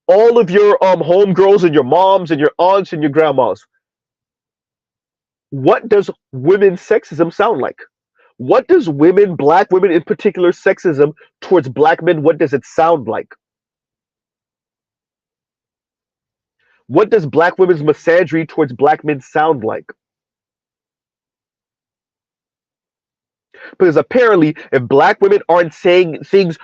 all of your homegirls and your moms and your aunts and your grandmas. What does women's sexism sound like? What does women, black women in particular, sexism towards black men, what does it sound like? What does black women's misandry towards black men sound like? Because apparently, if black women aren't saying things,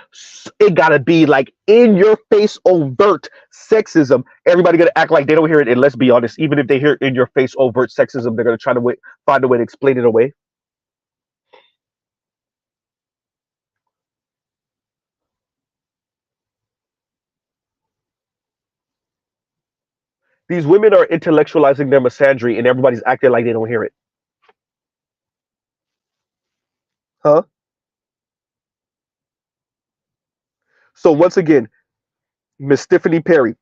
it gotta be like in your face, overt sexism. Everybody gonna act like they don't hear it. And let's be honest, even if they hear in your face, overt sexism, they're gonna try to find a way to explain it away. These women are intellectualizing their misandry, and everybody's acting like they don't hear it. Huh? So once again, Miss Tiffany Perry,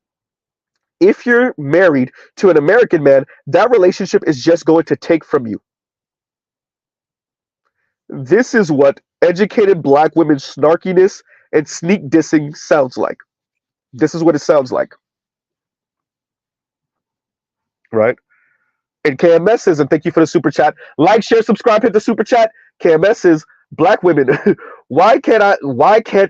if you're married to an American man, that relationship is just going to take from you. This is what educated black women's snarkiness and sneak dissing sounds like. This is what it sounds like, right? And KMS says, and thank you for the super chat. Like, share, subscribe, hit the super chat. KMS says, black women, why can't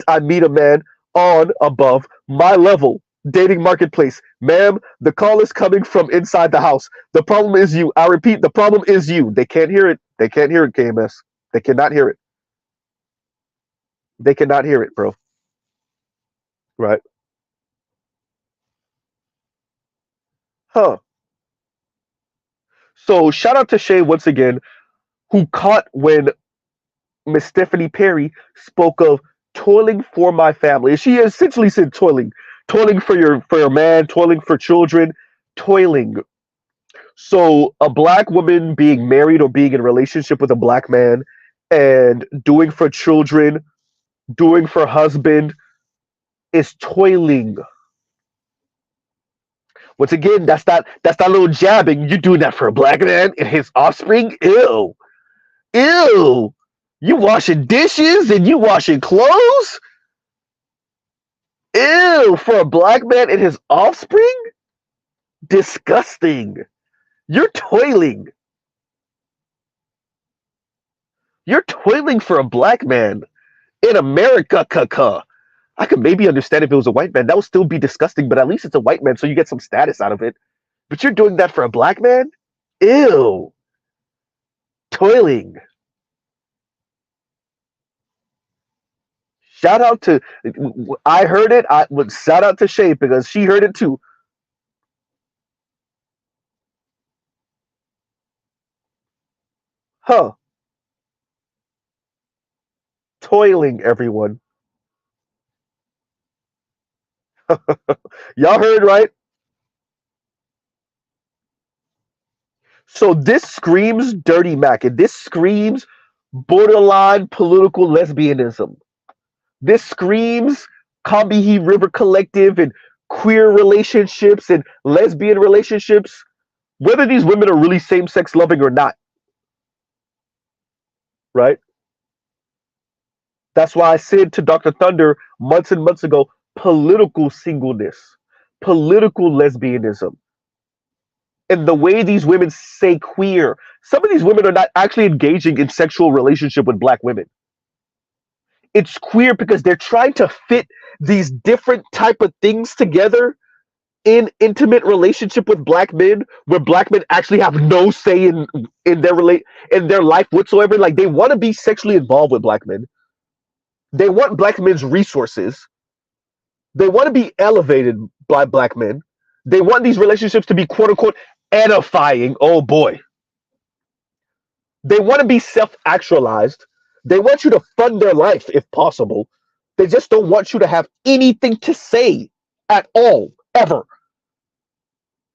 I meet a man on above my level? Dating marketplace. Ma'am, the call is coming from inside the house. The problem is you. I repeat, the problem is you. They can't hear it. They can't hear it, KMS. They cannot hear it. They cannot hear it, bro. Right? Huh. So shout out to Shay once again, who caught when Miss Stephanie Perry spoke of toiling for my family. She essentially said toiling, toiling for your man, toiling for children, toiling. So a black woman being married or being in a relationship with a black man and doing for children, doing for husband is toiling. Once again, that's not little jabbing. You're doing that for a black man and his offspring. Ew, ew. You washing dishes and you washing clothes. Ew, for a black man and his offspring? Disgusting. You're toiling. You're toiling for a black man in America. I could maybe understand if it was a white man. That would still be disgusting, but at least it's a white man, so you get some status out of it. But you're doing that for a black man? Ew. Toiling. Shout out to, I heard it. I would shout out to Shay because she heard it too. Huh. Toiling, everyone. Y'all heard right? So this screams dirty Mac, and this screams borderline political lesbianism. This screams Combahee River Collective and queer relationships and lesbian relationships, whether these women are really same sex loving or not, right? That's why I said to Dr. Thunder months and months ago, political singleness, political lesbianism, and the way these women say queer. Some of these women are not actually engaging in sexual relationship with black women. It's queer because they're trying to fit these different type of things together in intimate relationship with black men, where black men actually have no say in in their life whatsoever. Like, they want to be sexually involved with black men. They want black men's resources. They want to be elevated by black men. They want these relationships to be quote unquote edifying. Oh boy. They want to be self-actualized. They want you to fund their life if possible. They just don't want you to have anything to say at all, ever.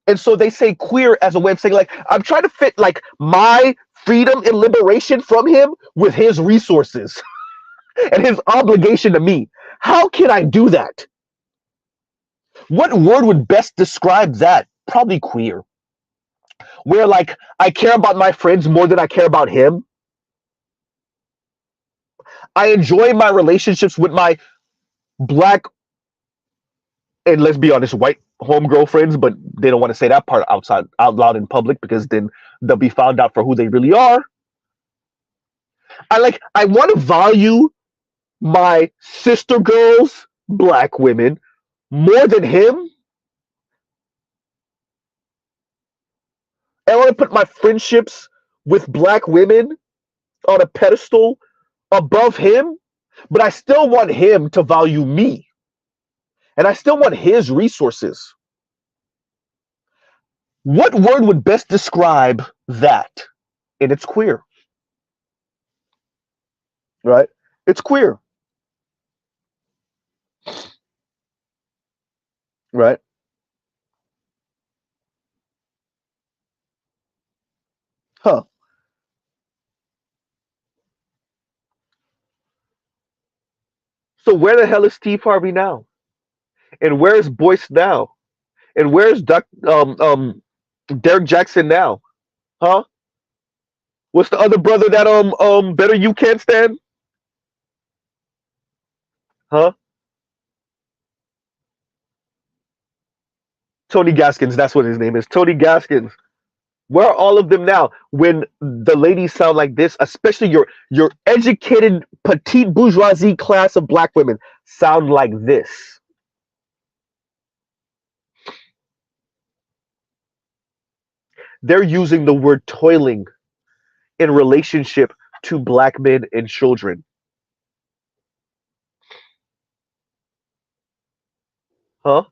And so they say queer as a way of saying, like, I'm trying to fit like my freedom and liberation from him with his resources and his obligation to me. How can I do that? What word would best describe that? Probably queer. Where, like, I care about my friends more than I care about him. I enjoy my relationships with my black, and let's be honest, white homegirl friends, but they don't want to say that part out loud in public because then they'll be found out for who they really are. I want to value my sister girls, black women, more than him. I want to put my friendships with black women on a pedestal above him, but I still want him to value me. And I still want his resources. What word would best describe that? And it's queer, right? It's queer, right? Huh. So where the hell is Steve Harvey now? And where's Boyce now? And where's Derek Jackson now? Huh? What's the other brother that better you can't stand? Huh? Tony Gaskins, that's what his name is. Tony Gaskins. Where are all of them now? When the ladies sound like this, especially your educated petite bourgeoisie class of black women sound like this. They're using the word toiling in relationship to black men and children. Huh?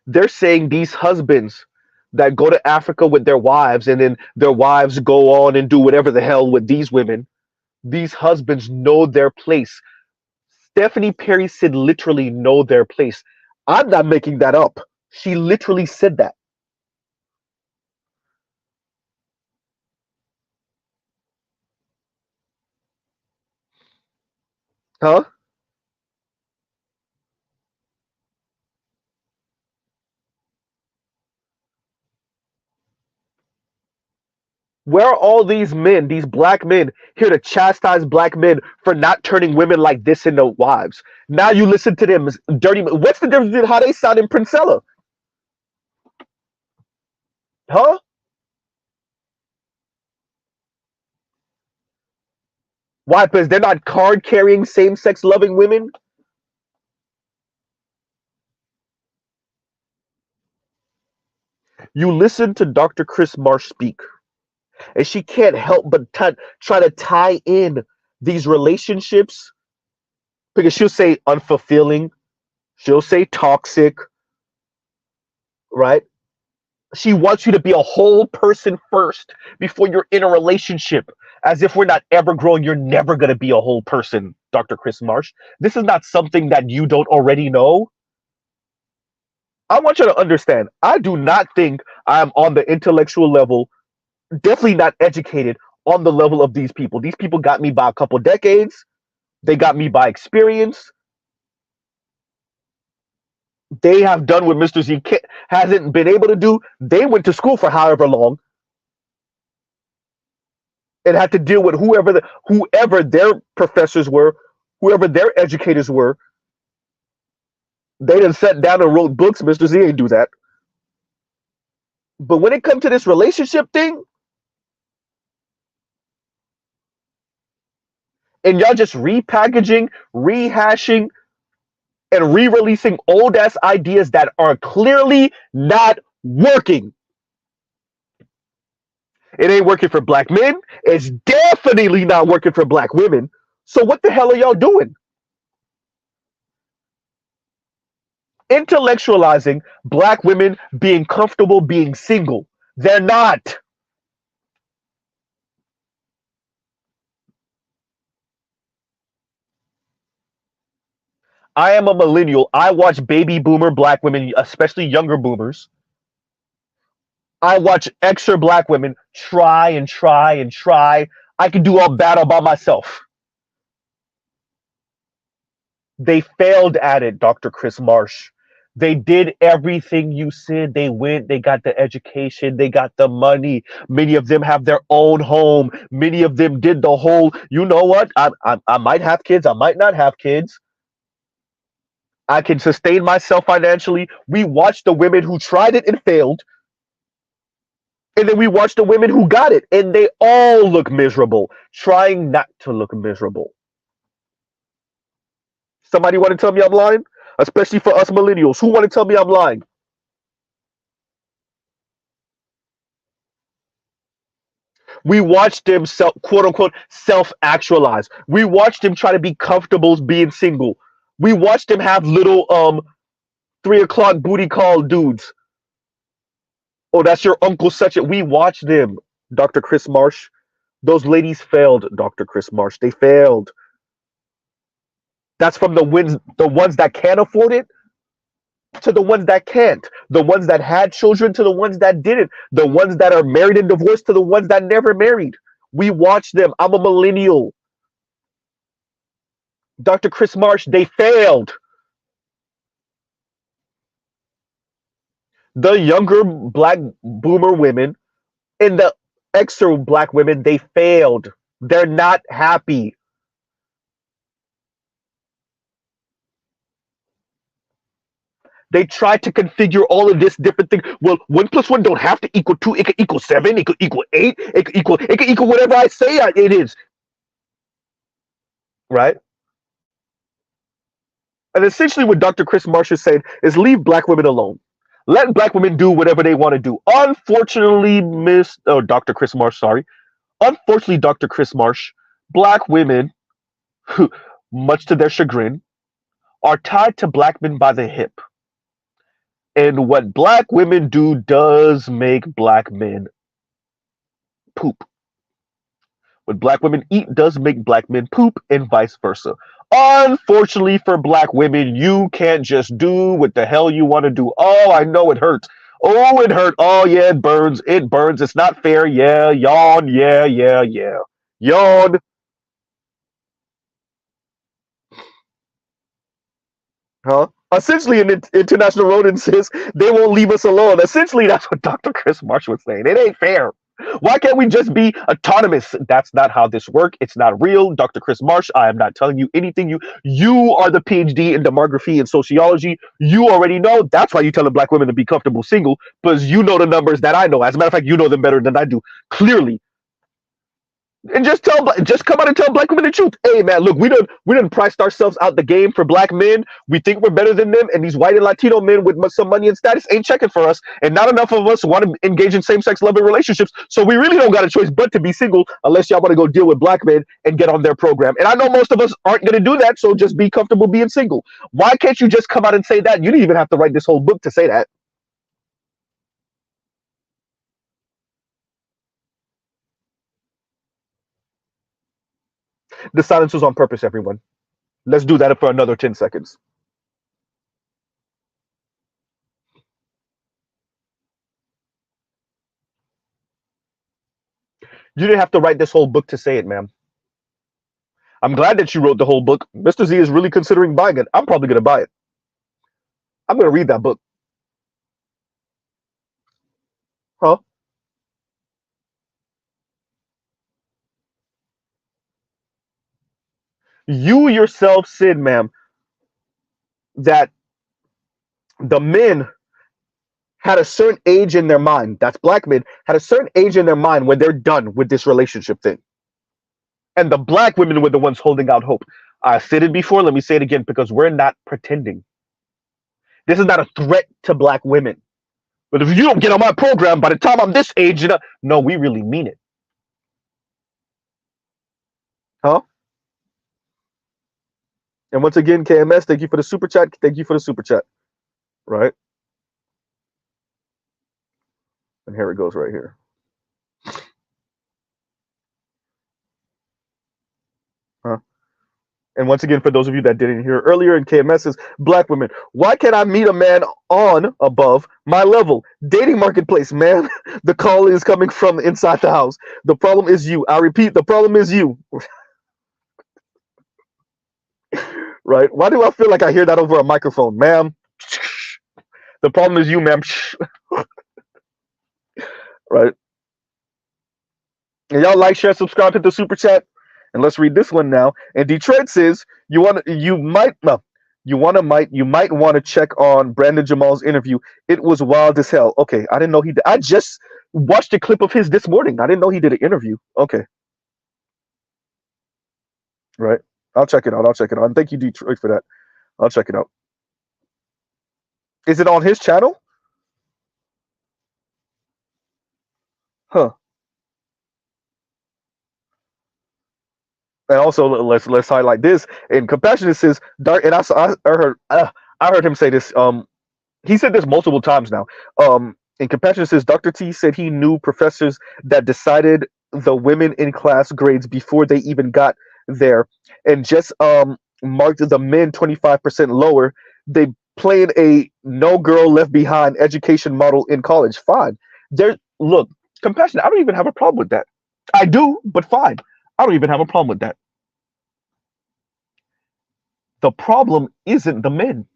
They're saying these husbands that go to Africa with their wives and then their wives go on and do whatever the hell with these women, these husbands know their place. Stephanie Perry said literally know their place. I'm not making that up. She literally said that. Huh? Where are all these men, these black men, here to chastise black men for not turning women like this into wives? Now you listen to them dirty. What's the difference between how they sound in Princella? Huh? Why? Because they're not card carrying, same sex loving women? You listen to Dr. Chris Marsh speak, and she can't help but try to tie in these relationships because she'll say unfulfilling, she'll say toxic, right? She wants you to be a whole person first before you're in a relationship. As if we're not ever growing, you're never going to be a whole person, Dr. Chris Marsh. This is not something that you don't already know. I want you to understand, I do not think I'm on the intellectual level, definitely not educated on the level of these people. These people got me by a couple decades, they got me by experience. They have done what Mr. Z hasn't been able to do. They went to school for however long and had to deal with whoever their professors were, whoever their educators were. They done sat down and wrote books. Mr. Z ain't do that. But when it comes to this relationship thing, and y'all just repackaging, rehashing, and re-releasing old ass ideas that are clearly not working. It ain't working for black men. It's definitely not working for black women. So what the hell are y'all doing? Intellectualizing black women being comfortable being single. They're not. I am a millennial. I watch baby boomer black women, especially younger boomers. I watch extra black women try and try and try. I can do all battle by myself. They failed at it, Dr. Chris Marsh. They did everything you said. They went, they got the education, they got the money. Many of them have their own home. Many of them did the whole, you know what? I might have kids, I might not have kids. I can sustain myself financially. We watched the women who tried it and failed. And then we watched the women who got it, and they all look miserable, trying not to look miserable. Somebody want to tell me I'm lying? Especially for us millennials. Who want to tell me I'm lying? We watched them quote unquote self actualize. We watched them try to be comfortable being single. We watched them have little 3 o'clock booty call dudes. Oh, that's your uncle such a. We watched them, Dr. Chris Marsh. Those ladies failed, Dr. Chris Marsh. They failed. That's from the ones that can afford it to the ones that can't, the ones that had children to the ones that didn't, the ones that are married and divorced to the ones that never married. We watch them. I'm a millennial. Dr. Chris Marsh, they failed. The younger black boomer women and the extra black women, they failed. They're not happy. They tried to configure all of this different thing. Well, 1 plus 1 don't have to equal 2. It could equal 7. It could equal 8. It could equal whatever I say it is. Right? And essentially what Dr. Chris Marsh is saying is leave black women alone. Let black women do whatever they want to do. Unfortunately, Dr. Chris Marsh, sorry. Unfortunately, Dr. Chris Marsh, black women, much to their chagrin, are tied to black men by the hip. And what black women do does make black men poop. What black women eat does make black men poop, and vice versa. Unfortunately for black women, you can't just do what the hell you want to do. Oh, I know it hurts. Oh, it hurt. Oh, yeah, it burns. It burns. It's not fair. Yeah, yawn. Yeah, yeah, yeah. Yawn. Huh? Essentially, an international rodent says they won't leave us alone. Essentially, that's what Dr. Chris Marsh was saying. It ain't fair. Why can't we just be autonomous? That's not how this works. It's not real. Dr. Chris Marsh, I am not telling you anything. You are the PhD in demography and sociology. You already know. That's why you telling black women to be comfortable single, because you know the numbers that I know. As a matter of fact, you know them better than I do. Clearly, and just come out and tell black women the truth. Hey man, look, we done priced ourselves out the game for black men. We think we're better than them, and these white and Latino men with some money and status ain't checking for us, and not enough of us want to engage in same-sex loving relationships. So we really don't got a choice but to be single, unless y'all want to go deal with black men and get on their program. And I know most of us aren't going to do that, so just be comfortable being single. Why can't you just come out and say that? You didn't even have to write this whole book to say that. The silence was on purpose, everyone. Let's do that for another 10 seconds. You didn't have to write this whole book to say it, ma'am. I'm glad that you wrote the whole book. Mr. Z is really considering buying it. I'm probably going to buy it. I'm going to read that book. Huh? You yourself said, ma'am, that the men had a certain age in their mind. That's black men had a certain age in their mind when they're done with this relationship thing. And the black women were the ones holding out hope. I said it before. Let me say it again, because we're not pretending. This is not a threat to black women. But if you don't get on my program by the time I'm this age, no, we really mean it. Huh? And once again, KMS, thank you for the super chat. Thank you for the super chat. Right? And here it goes right here. Huh? And once again, for those of you that didn't hear earlier in KMS says, black women, why can't I meet a man on above my level? Dating marketplace, man. The call is coming from inside the house. The problem is you. I repeat, the problem is you. Right? Why do I feel like I hear that over a microphone, ma'am? The problem is you, ma'am. Right? And y'all like, share, subscribe, hit the super chat. And let's read this one now. And Detroit says you might want to check on Brandon Jamal's interview. It was wild as hell. Okay, I didn't know he did. I just watched a clip of his this morning. I didn't know he did an interview. Okay. Right. I'll check it out. And thank you, Detroit, for that. I'll check it out. Is it on his channel? Huh. And also, let's highlight this. And Compassionate says dark. And I heard him say this. He said this multiple times now. And Compassionate says Dr. T said he knew professors that decided the women in class grades before they even got there, and just marked the men 25% lower. They played a no girl left behind education model in college. Fine. Look, Compassionate. I don't even have a problem with that. I do, but fine. I don't even have a problem with that. The problem isn't the men.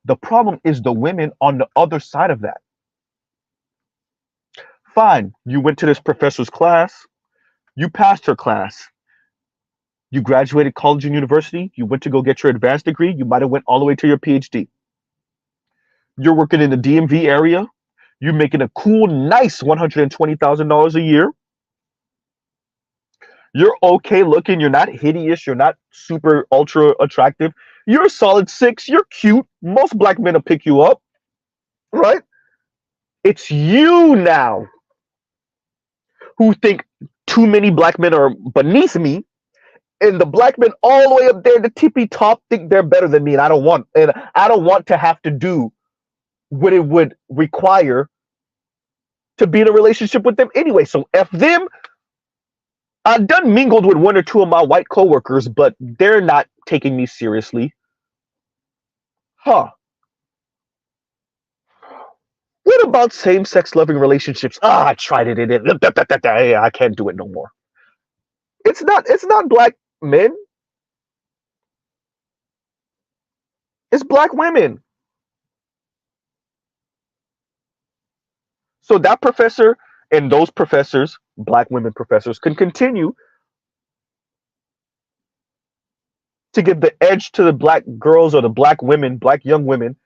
The problem is the women on the other side of that. Fine, you went to this professor's class, you passed her class, you graduated college and university, you went to go get your advanced degree, you might have went all the way to your PhD. You're working in the DMV area, you're making a cool, nice $120,000 a year. You're okay looking, you're not hideous, you're not super ultra attractive. You're a solid 6, you're cute. Most black men will pick you up, right? It's you now who think too many black men are beneath me, and the black men all the way up there, the tippy top, think they're better than me, and I don't want to have to do what it would require to be in a relationship with them anyway. So F them. I've done mingled with one or two of my white coworkers, but they're not taking me seriously. Huh. What about same-sex loving relationships? Ah, I tried it. I can't do it no more. It's not black men. It's black women. So that professor and those professors, black women professors, can continue to give the edge to the black girls or the black women, black young women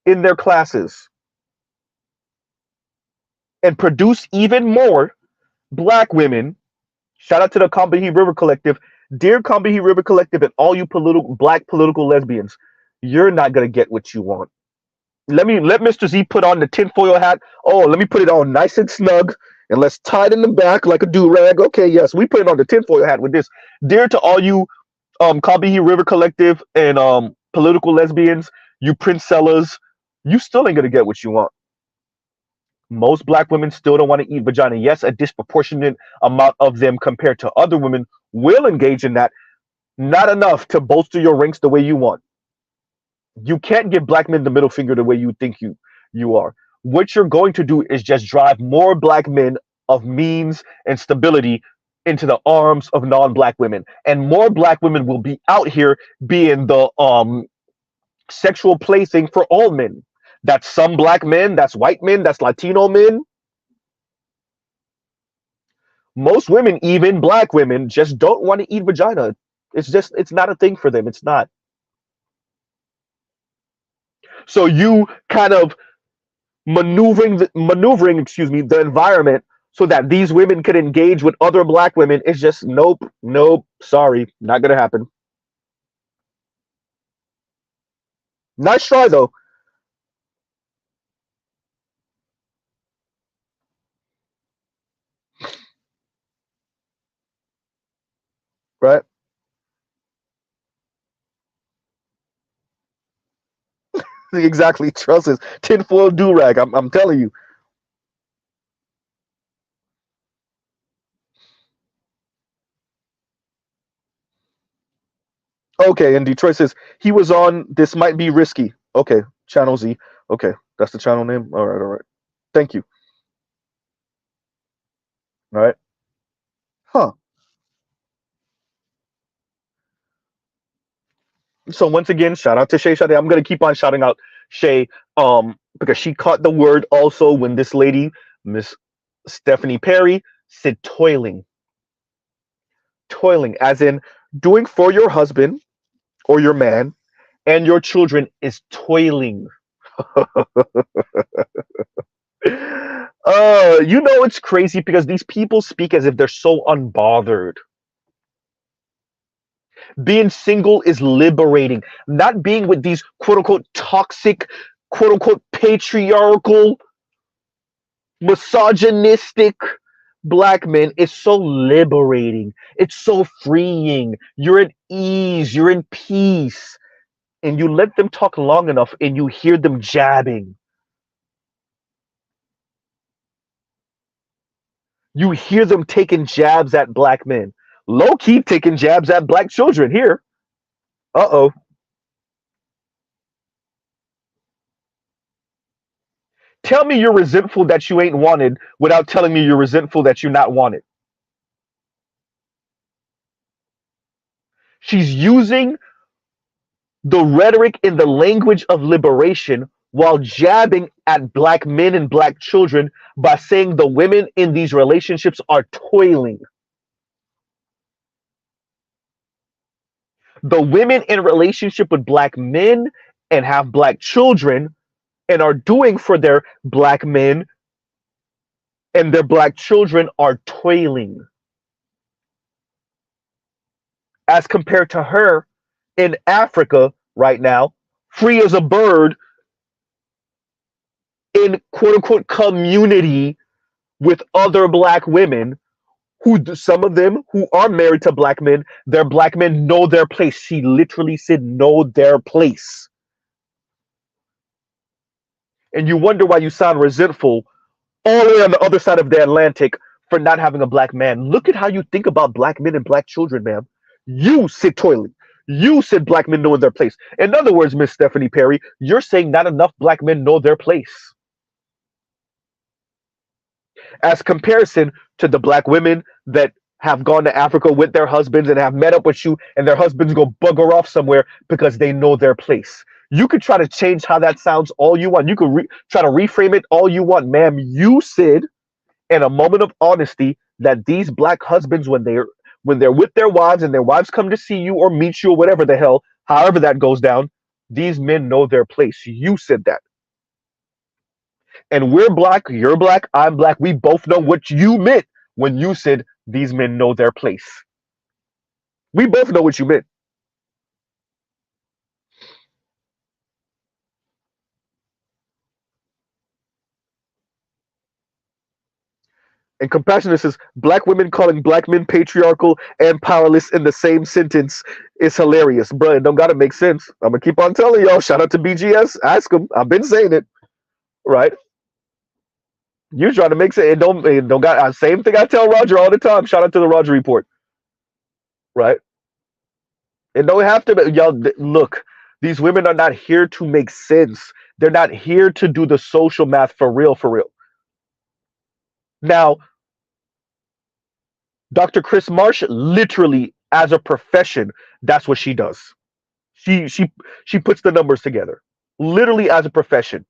in their classes and produce even more black women. Shout out to the Combahee River Collective. Dear Combahee River Collective and all you black political lesbians, you're not gonna get what you want. Let Mr. Z put on the tinfoil hat. Oh, let me put it on nice and snug and let's tie it in the back like a do-rag. Okay, yes, we put it on the tinfoil hat with this. Dear to all you Combahee River Collective and political lesbians, you princellas, you still ain't gonna get what you want. Most black women still don't want to eat vagina. Yes, a disproportionate amount of them compared to other women will engage in that. Not enough to bolster your ranks the way you want. You can't give black men the middle finger the way you think you are. What you're going to do is just drive more black men of means and stability into the arms of non-black women, and more black women will be out here being the sexual plaything for all men. That's some black men, that's white men, that's Latino men. Most women, even black women, just don't want to eat vagina. It's not a thing for them. It's not. So you kind of maneuvering, excuse me, the environment so that these women could engage with other black women is just nope, sorry, not gonna happen. Nice try though. Right? Exactly. Trust us. Tinfoil do rag. I'm telling you. Okay, and Detroit says he was on This Might Be Risky. Okay, Channel Z. Okay, that's the channel name. All right. Thank you. All right. Huh. So once again, shout out to Shay Sade. I'm gonna keep on shouting out Shay, because she caught the word also when this lady, Miss Stephanie Perry, said toiling. Toiling, as in doing for your husband or your man and your children is toiling. It's crazy because these people speak as if they're so unbothered. Being single is liberating. Not being with these quote unquote toxic, quote unquote patriarchal, misogynistic black men is so liberating. It's so freeing. You're at ease, you're in peace. And you let them talk long enough and you hear them jabbing. You hear them taking jabs at black men. Low key taking jabs at black children here. Uh oh. Tell me you're resentful that you ain't wanted without telling me you're resentful that you're not wanted. She's using the rhetoric in the language of liberation while jabbing at black men and black children by saying the women in these relationships are toiling. The women in relationship with black men and have black children and are doing for their black men and their black children are toiling as compared to her in Africa right now, free as a bird in quote unquote community with other black women who some of them who are married to black men, their black men know their place. She literally said know their place. And you wonder why you sound resentful all the way on the other side of the Atlantic for not having a black man. Look at how you think about black men and black children, ma'am. You sit toiling. You said black men know their place. In other words, Miss Stephanie Perry, you're saying not enough black men know their place. As comparison to the black women that have gone to Africa with their husbands and have met up with you, and their husbands go bugger off somewhere because they know their place. You could try to change how that sounds all you want. You could try to reframe it all you want, ma'am. You said in a moment of honesty that these black husbands, when they're with their wives and their wives come to see you or meet you or whatever the hell, however that goes down, these men know their place. You said that. And we're black, you're black, I'm black. We both know what you meant when you said these men know their place. We both know what you meant. And Compassionate says black women calling black men patriarchal and powerless in the same sentence is hilarious. Bruh, it don't gotta make sense. I'm gonna keep on telling y'all. Shout out to BGS. Ask them. I've been saying it. Right? You're trying to make sense. It don't got same thing I tell Roger all the time. Shout out to the Roger report. Right? It don't have to be, y'all look. These women are not here to make sense. They're not here to do the social math for real, for real. Now, Dr. Chris Marsh, literally as a profession, that's what she does. She puts the numbers together. Literally as a profession.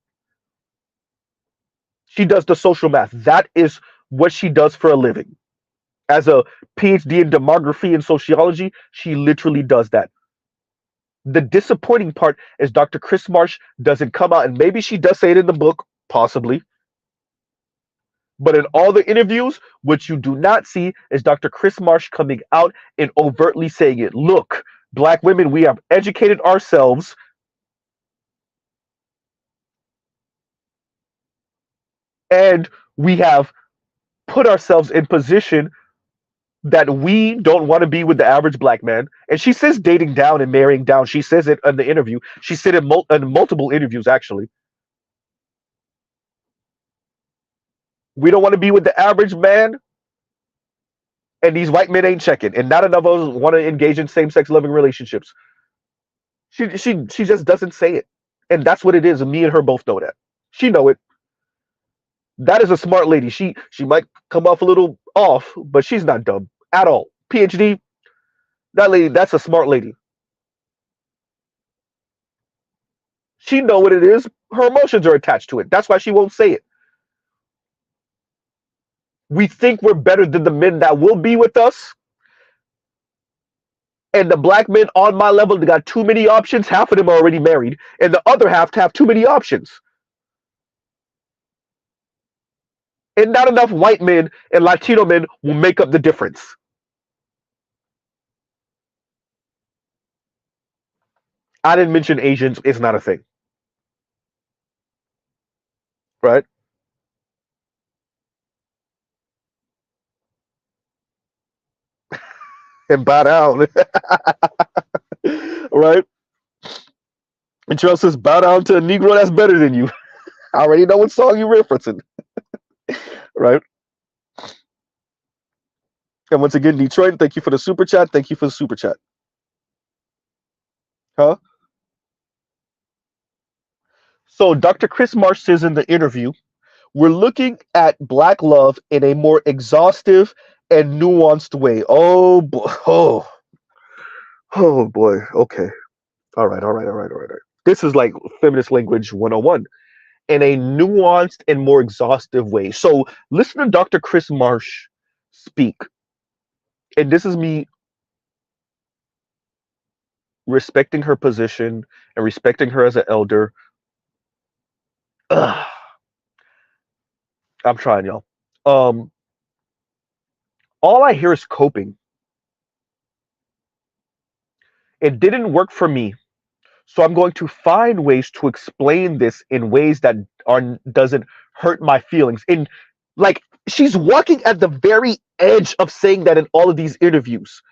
She does the social math. That is what she does for a living. As a PhD in demography and sociology, she literally does that. The disappointing part is Dr. Chris Marsh doesn't come out, and maybe she does say it in the book, possibly. But in all the interviews, what you do not see is Dr. Chris Marsh coming out and overtly saying it. Look, black women, we have educated ourselves. And we have put ourselves in position that we don't want to be with the average black man. And she says dating down and marrying down. She says it in the interview. She said it in multiple interviews, actually. We don't want to be with the average man, and these white men ain't checking. And not enough of us want to engage in same-sex loving relationships. She just doesn't say it. And that's what it is. And me and her both know that. She know it. That is a smart lady. She might come off a little off, but she's not dumb at all. PhD, that lady, that's a smart lady. She know what it is. Her emotions are attached to it. That's why she won't say it. We think we're better than the men that will be with us. And the black men on my level, they got too many options. Half of them are already married. And the other half have too many options. And not enough white men and Latino men will make up the difference. I didn't mention Asians. It's not a thing. Right? And bow down. Right? And Terrell says, bow down to a Negro that's better than you. I already know what song you're referencing. Right? And once again, Detroit, thank you for the super chat. Thank you for the super chat. Huh? So Dr. Chris Marsh says in the interview, we're looking at black love in a more exhaustive and nuanced way. Oh boy. Oh boy. Okay. All right, all right, all right, all right, all right. This is like feminist language 101 in a nuanced and more exhaustive way. So listen to Dr. Chris Marsh speak. And this is me respecting her position and respecting her as an elder. Ugh, I'm trying, y'all. Um, all I hear is coping. It didn't work for me. So I'm going to find ways to explain this in ways that are doesn't hurt my feelings. In like she's walking at the very edge of saying that in all of these interviews.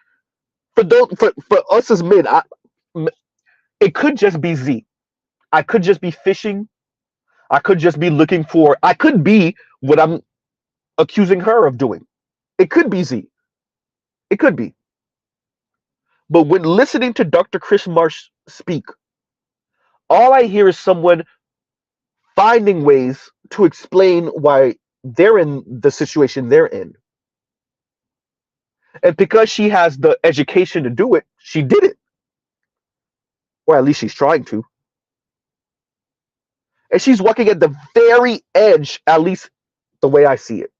For us as men, it could just be Z. I could just be fishing. I could just be looking for. I could be what I'm accusing her of doing. It could be Z. It could be. But when listening to Dr. Chris Marsh speak, all I hear is someone finding ways to explain why they're in the situation they're in. And because she has the education to do it, she did it. Or at least she's trying to. And she's walking at the very edge, at least the way I see it.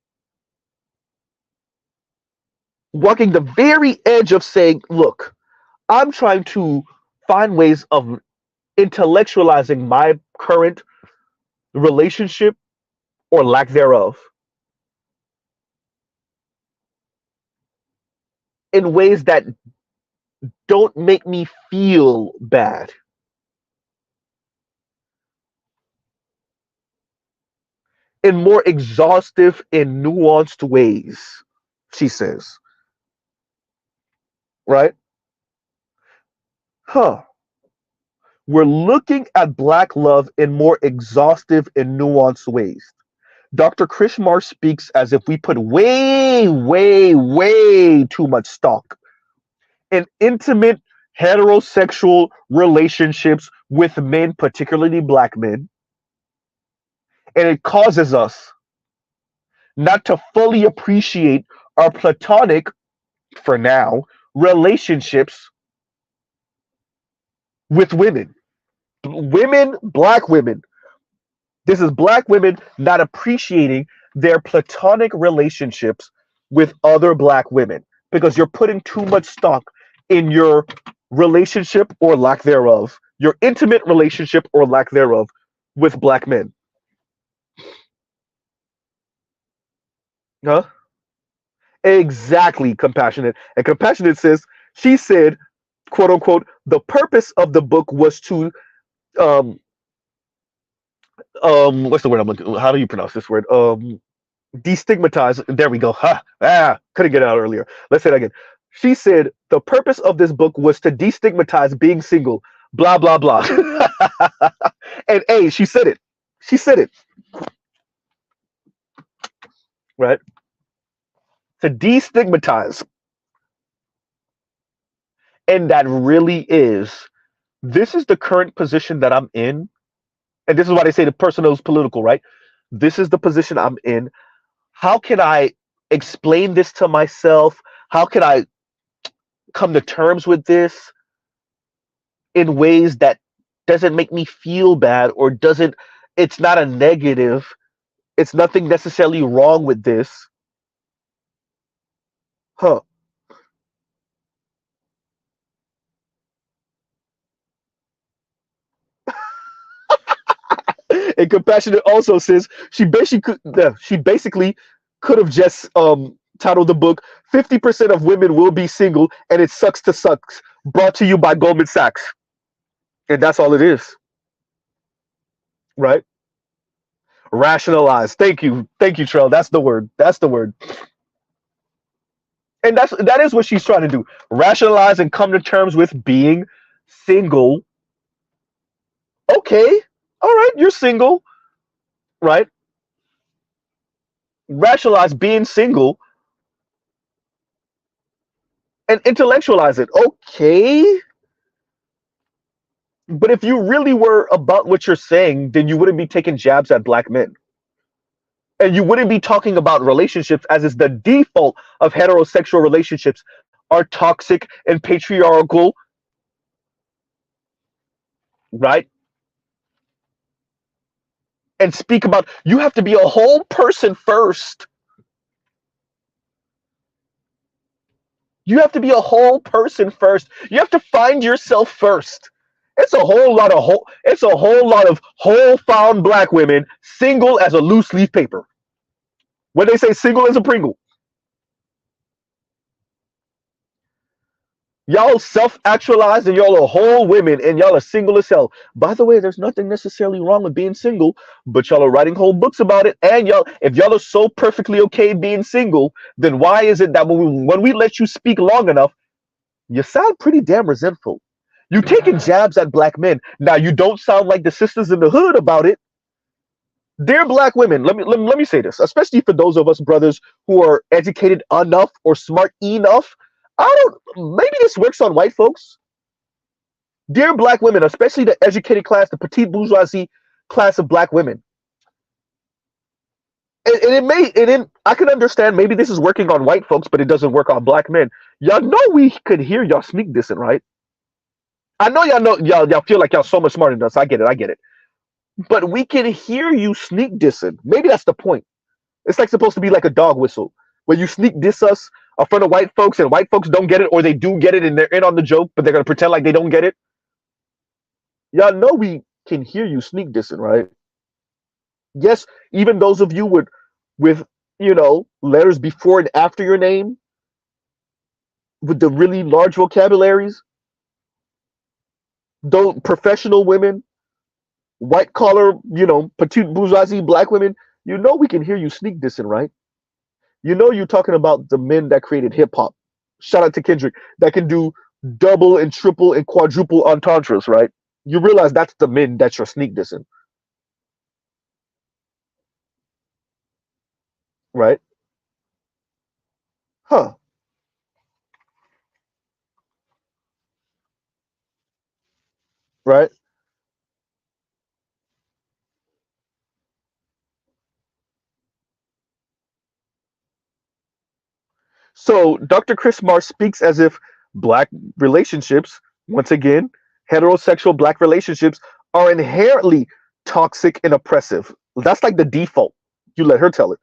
Walking the very edge of saying, look, I'm trying to find ways of intellectualizing my current relationship or lack thereof in ways that don't make me feel bad. In more exhaustive and nuanced ways, she says. Right? Huh. We're looking at Black love in more exhaustive and nuanced ways. Dr. Krishmar speaks as if we put way, way, way too much stock in intimate heterosexual relationships with men, particularly Black men. And it causes us not to fully appreciate our platonic, for now, relationships with women. Women, Black women. This is Black women not appreciating their platonic relationships with other Black women because you're putting too much stock in your relationship or lack thereof, your intimate relationship or lack thereof with Black men. Huh? Exactly, compassionate. And compassionate says, she said, quote unquote, the purpose of the book was to um what's the word I'm looking, how do you pronounce this word? Destigmatize. There we go. Couldn't get it out earlier. Let's say it again. She said the purpose of this book was to destigmatize being single. Blah blah blah. And hey, she said it. She said it. Right? To destigmatize. And that really is. This is the current position that I'm in. And this is why they say the person is political, right? This is the position I'm in. How can I explain this to myself? How can I come to terms with this in ways that doesn't make me feel bad or doesn't, it's not a negative, it's nothing necessarily wrong with this? Huh. And compassionate also says she basically could have just titled the book 50% of women will be single and it sucks to sucks, brought to you by Goldman Sachs. And that's all it is. Right? Rationalize. Thank you. Thank you, Trell. That's the word. That's the word. And that is what she's trying to do. Rationalize and come to terms with being single. Okay. All right, you're single, right? Rationalize being single and intellectualize it. Okay. But if you really were about what you're saying, then you wouldn't be taking jabs at Black men. And you wouldn't be talking about relationships as is the default of heterosexual relationships are toxic and patriarchal. right? And speak about you have to be a whole person first. You have to be a whole person first. You have to find yourself first. It's a whole lot of whole found black women single as a loose leaf paper. When they say single as a Pringle, y'all self-actualized and y'all are whole women and y'all are single as hell. By the way, there's nothing necessarily wrong with being single, but y'all are writing whole books about it. And y'all, if y'all are so perfectly okay being single, then why is it that when we let you speak long enough, you sound pretty damn resentful? You taking jabs at black men. Now you don't sound like the sisters in the hood about it. Dear black women, let me say this, especially for those of us brothers who are educated enough or smart enough. I don't. Maybe this works on white folks. Dear black women, especially the educated class, the petite bourgeoisie class of black women, and it may, I can understand maybe this is working on white folks, but it doesn't work on black men. Y'all know we could hear y'all sneak dissing, right? I know y'all feel like y'all so much smarter than us. I get it, I get it. But we can hear you sneak dissing. Maybe that's the point. It's like supposed to be like a dog whistle, where you sneak diss us in front of white folks, and white folks don't get it, or they do get it and they're in on the joke, but they're gonna pretend like they don't get it. Y'all know we can hear you sneak dissing, right? Yes, even those of you with letters before and after your name, with the really large vocabularies, don't professional women, white collar, petite bourgeoisie black women, we can hear you sneak dissing, right? You're talking about the men that created hip hop. Shout out to Kendrick, that can do double and triple and quadruple entendres, right? You realize that's the men that you're sneak dissing, right? Huh, right? So Dr. Chris Marsh speaks as if black relationships, once again, heterosexual black relationships, are inherently toxic and oppressive. That's like the default. You let her tell it.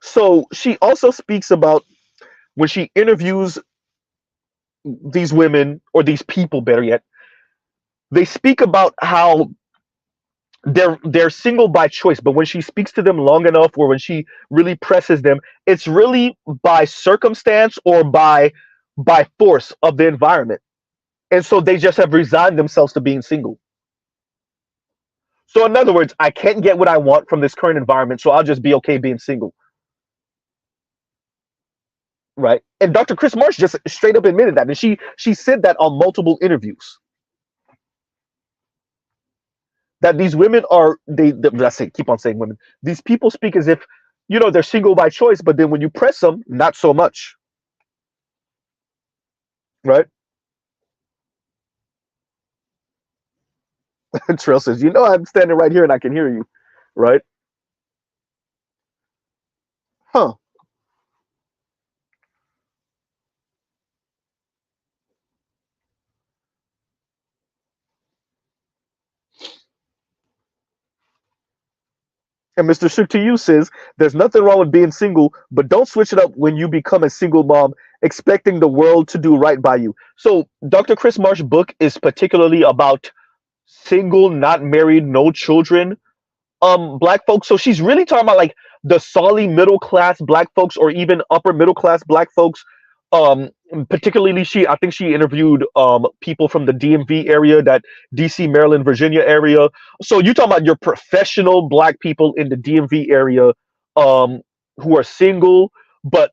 So she also speaks about when she interviews these women, or these people, better yet, they speak about how they're single by choice, but when she speaks to them long enough, or when she really presses them, it's really by circumstance or by force of the environment, and so they just have resigned themselves to being single. So in other words, I can't get what I want from this current environment, so I'll just be okay being single, right? And Dr. Chris Marsh just straight up admitted that, and she said that on multiple interviews, that these women are I say, keep on saying women, these people speak as if they're single by choice, but then when you press them, not so much, right? And Trail says, I'm standing right here and I can hear you, right? Huh. And Mr. Shook to you says, there's nothing wrong with being single, but don't switch it up when you become a single mom, expecting the world to do right by you. So Dr. Chris Marsh's book is particularly about single, not married, no children, black folks. So she's really talking about like the solid middle class black folks, or even upper middle class black folks. um Particularly, I think she interviewed people from the DMV area, that DC, Maryland, Virginia area. So you talking about your professional black people in the DMV area, um who are single, but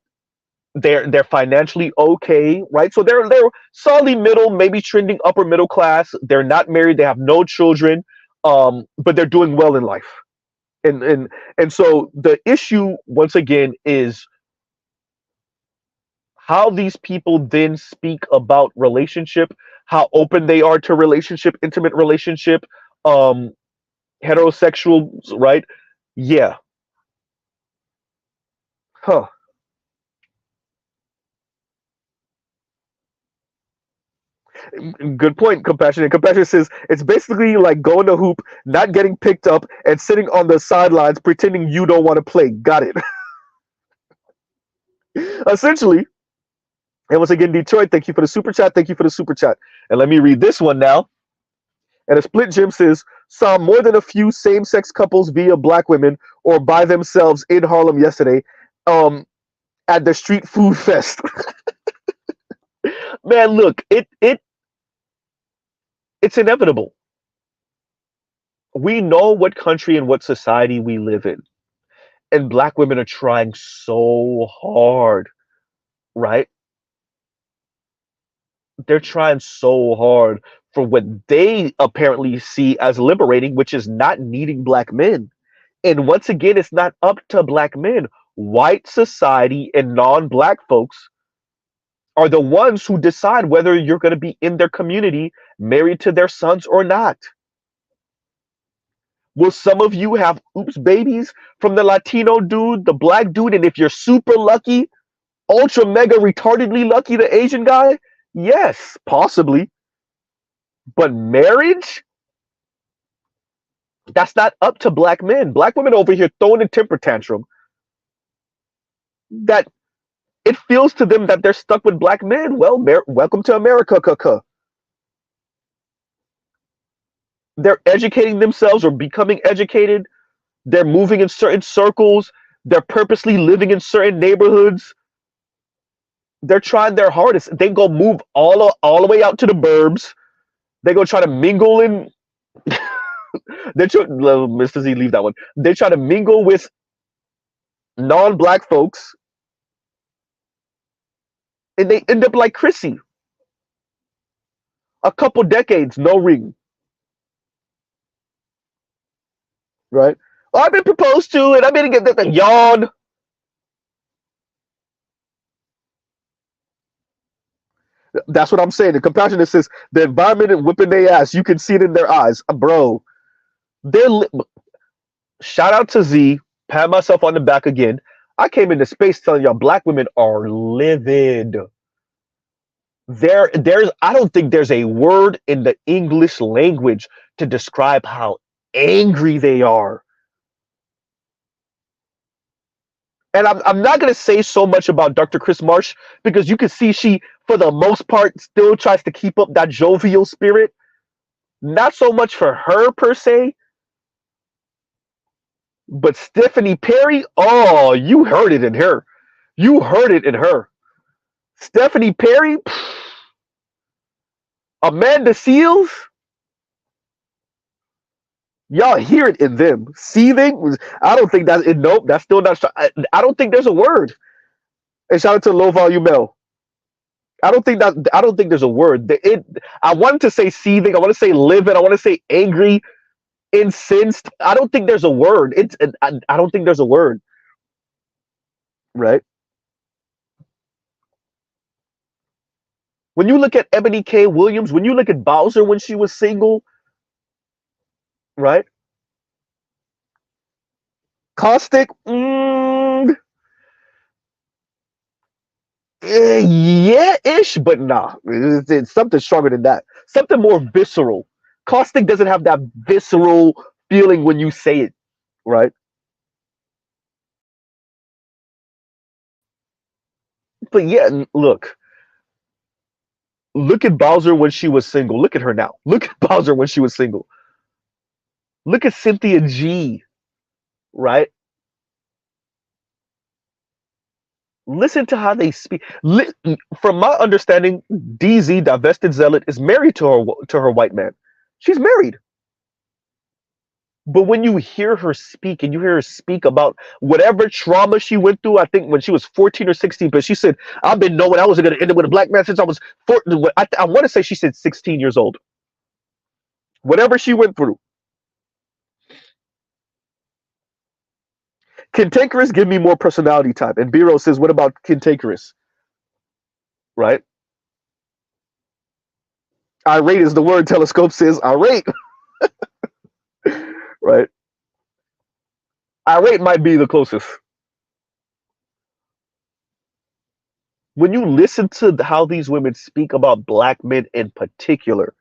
they're financially okay, right? So they're solidly middle, maybe trending upper middle class. They're not married, they have no children, but they're doing well in life. And so the issue, once again, is how these people then speak about relationship, how open they are to relationship, intimate relationship, um heterosexuals, right? Yeah. Huh. Good point, Compassion. And Compassion says it's basically like going to hoop, not getting picked up, and sitting on the sidelines pretending you don't want to play. Got it. Essentially, and once again, Detroit, thank you for the super chat. Thank you for the super chat. And let me read this one now. And a split Jim says, saw more than a few same-sex couples via black women or by themselves in Harlem yesterday at the street food fest. Man, look, it's inevitable. We know what country and what society we live in. And black women are trying so hard, right? They're trying so hard for what they apparently see as liberating, which is not needing black men. And once again, it's not up to black men. White society and non-black folks are the ones who decide whether you're going to be in their community, married to their sons or not. Will some of you have oops babies from the Latino dude, the black dude, and if you're super lucky, ultra mega retardedly lucky, the Asian guy? Yes, possibly. But marriage? That's not up to black men. Black women over here throwing a temper tantrum that it feels to them that they're stuck with black men. Well, welcome to America, They're educating themselves or becoming educated. They're moving in certain circles. They're purposely living in certain neighborhoods. They're trying their hardest. They go move all the way out to the burbs. They go try to mingle in. They try, Mr. Z, leave that one. They try to mingle with non-black folks, and they end up like Chrissy. A couple decades, no ring. Right? Oh, I've been proposed to, and I've been get the yawn. That's what I'm saying. The compassionate says the environment and whipping their ass. You can see it in their eyes, bro. They're shout out to Z. Pat myself on the back again. I came into space telling y'all black women are livid. There's I don't think there's a word in the English language to describe how angry they are. And I'm not going to say so much about Dr. Chris Marsh because you can see she, for the most part, still tries to keep up that jovial spirit. Not so much for her per se, but Stephanie Perry, oh, you heard it in her. You heard it in her. Stephanie Perry, Amanda Seals, y'all hear it in them. Seething, I don't think that's, nope, that's still not, I don't think there's a word. And shout out to Low Volume Mel. I don't think there's a word. I wanted to say seething. I want to say livid. I want to say angry, incensed. I don't think there's a word. I don't think there's a word. Right. When you look at Ebony K. Williams, when you look at Bowser when she was single, right? Caustic, yeah-ish, but nah. It's something stronger than that. Something more visceral. Caustic doesn't have that visceral feeling when you say it, right? But yeah, look at Bowser when she was single. Look at her now. Look at Bowser when she was single. Look at Cynthia G, right? Listen to how they speak. From my understanding, DZ, divested zealot, is married to her white man. She's married. But when you hear her speak and you hear her speak about whatever trauma she went through, I think when she was 14 or 16, but she said, I've been knowing I was going to end up with a black man since I was 14. I want to say she said 16 years old. Whatever she went through. Cantankerous, give me more personality type. And Biro says, what about cantankerous? Right? Irate is the word. Telescope says irate. Right? Irate might be the closest. When you listen to how these women speak about black men in particular,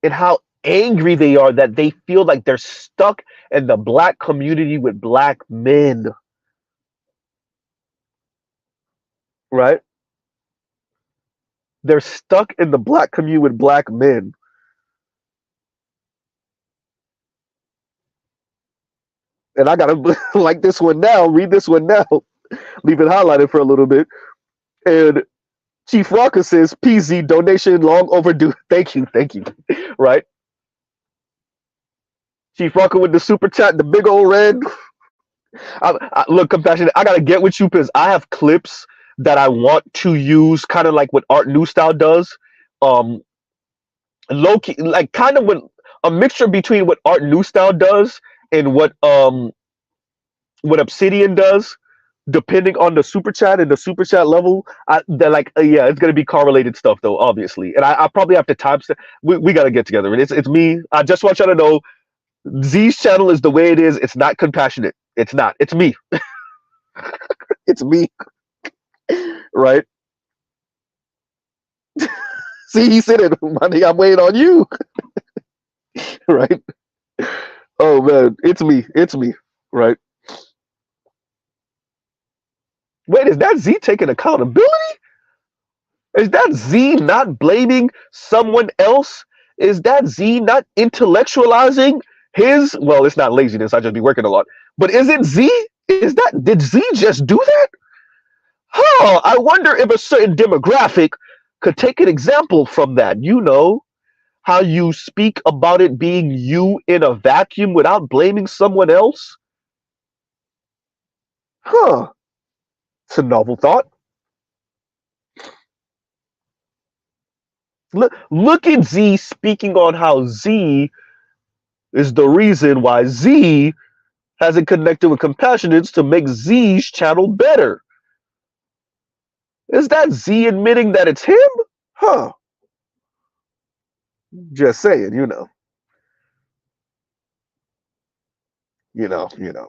and how angry they are that they feel like they're stuck in the black community with black men, right? They're stuck in the black community with black men. And I gotta like this one now, read this one now, leave it highlighted for a little bit. And Chief Rocker says, PZ donation long overdue. Thank you. Right? Chief Rocker with the super chat, the big old red. Look, compassionate. I gotta get with you because I have clips that I want to use, kind of like what Art New Style does. Um, Low key, like kind of when a mixture between what Art New Style does and what Obsidian does, depending on the super chat and the super chat level. They're like, yeah, it's gonna be correlated stuff though, obviously. And I probably have to timestamp. We gotta get together. And it's me. I just want y'all to know Z's channel is the way it is. It's not compassionate. It's not. It's me. It's me. Right? See, he said it, money. I'm waiting on you. Right? Oh man, it's me. It's me. Right? Wait, is that Z taking accountability? Is that Z not blaming someone else? Is that Z not intellectualizing his? Well, it's not laziness. I just be working a lot. But is it Z? Is that, did Z just do that? Huh, I wonder if a certain demographic could take an example from that. You know, how you speak about it being you in a vacuum without blaming someone else? Huh, it's a novel thought. Look at Z speaking on how Z is the reason why Z hasn't connected with Compassionates to make Z's channel better. Is that Z admitting that it's him? Huh. Just saying, you know.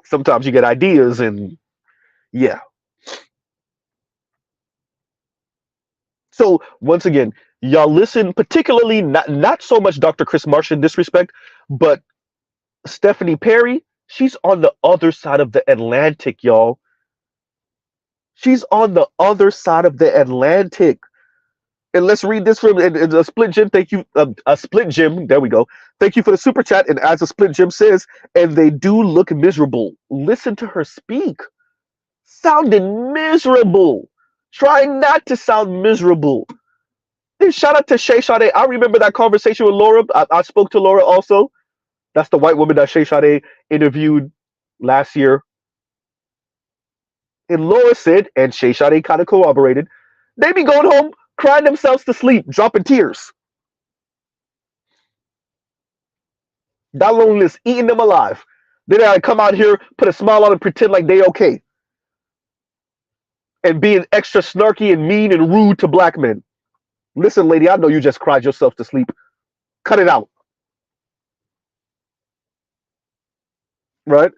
Sometimes you get ideas and yeah. So once again, y'all listen, particularly not so much Dr. Chris Marsh in this respect, but Stephanie Perry, she's on the other side of the Atlantic, y'all. She's on the other side of the Atlantic. And let's read this from a split Jim. Thank you, a split Jim. There we go. Thank you for the super chat. And as a split Jim says, and they do look miserable. Listen to her speak. Sounding miserable. Trying not to sound miserable. And shout out to Shay Sade. I remember that conversation with Laura. I spoke to Laura also. That's the white woman that Shay Sade interviewed last year. And Laura said, and Shay Sade kind of corroborated, they be going home crying themselves to sleep, dropping tears. That loneliness eating them alive. Then I come out here, put a smile on and pretend like they okay. And being extra snarky and mean and rude to black men. Listen, lady, I know you just cried yourself to sleep. Cut it out. Right?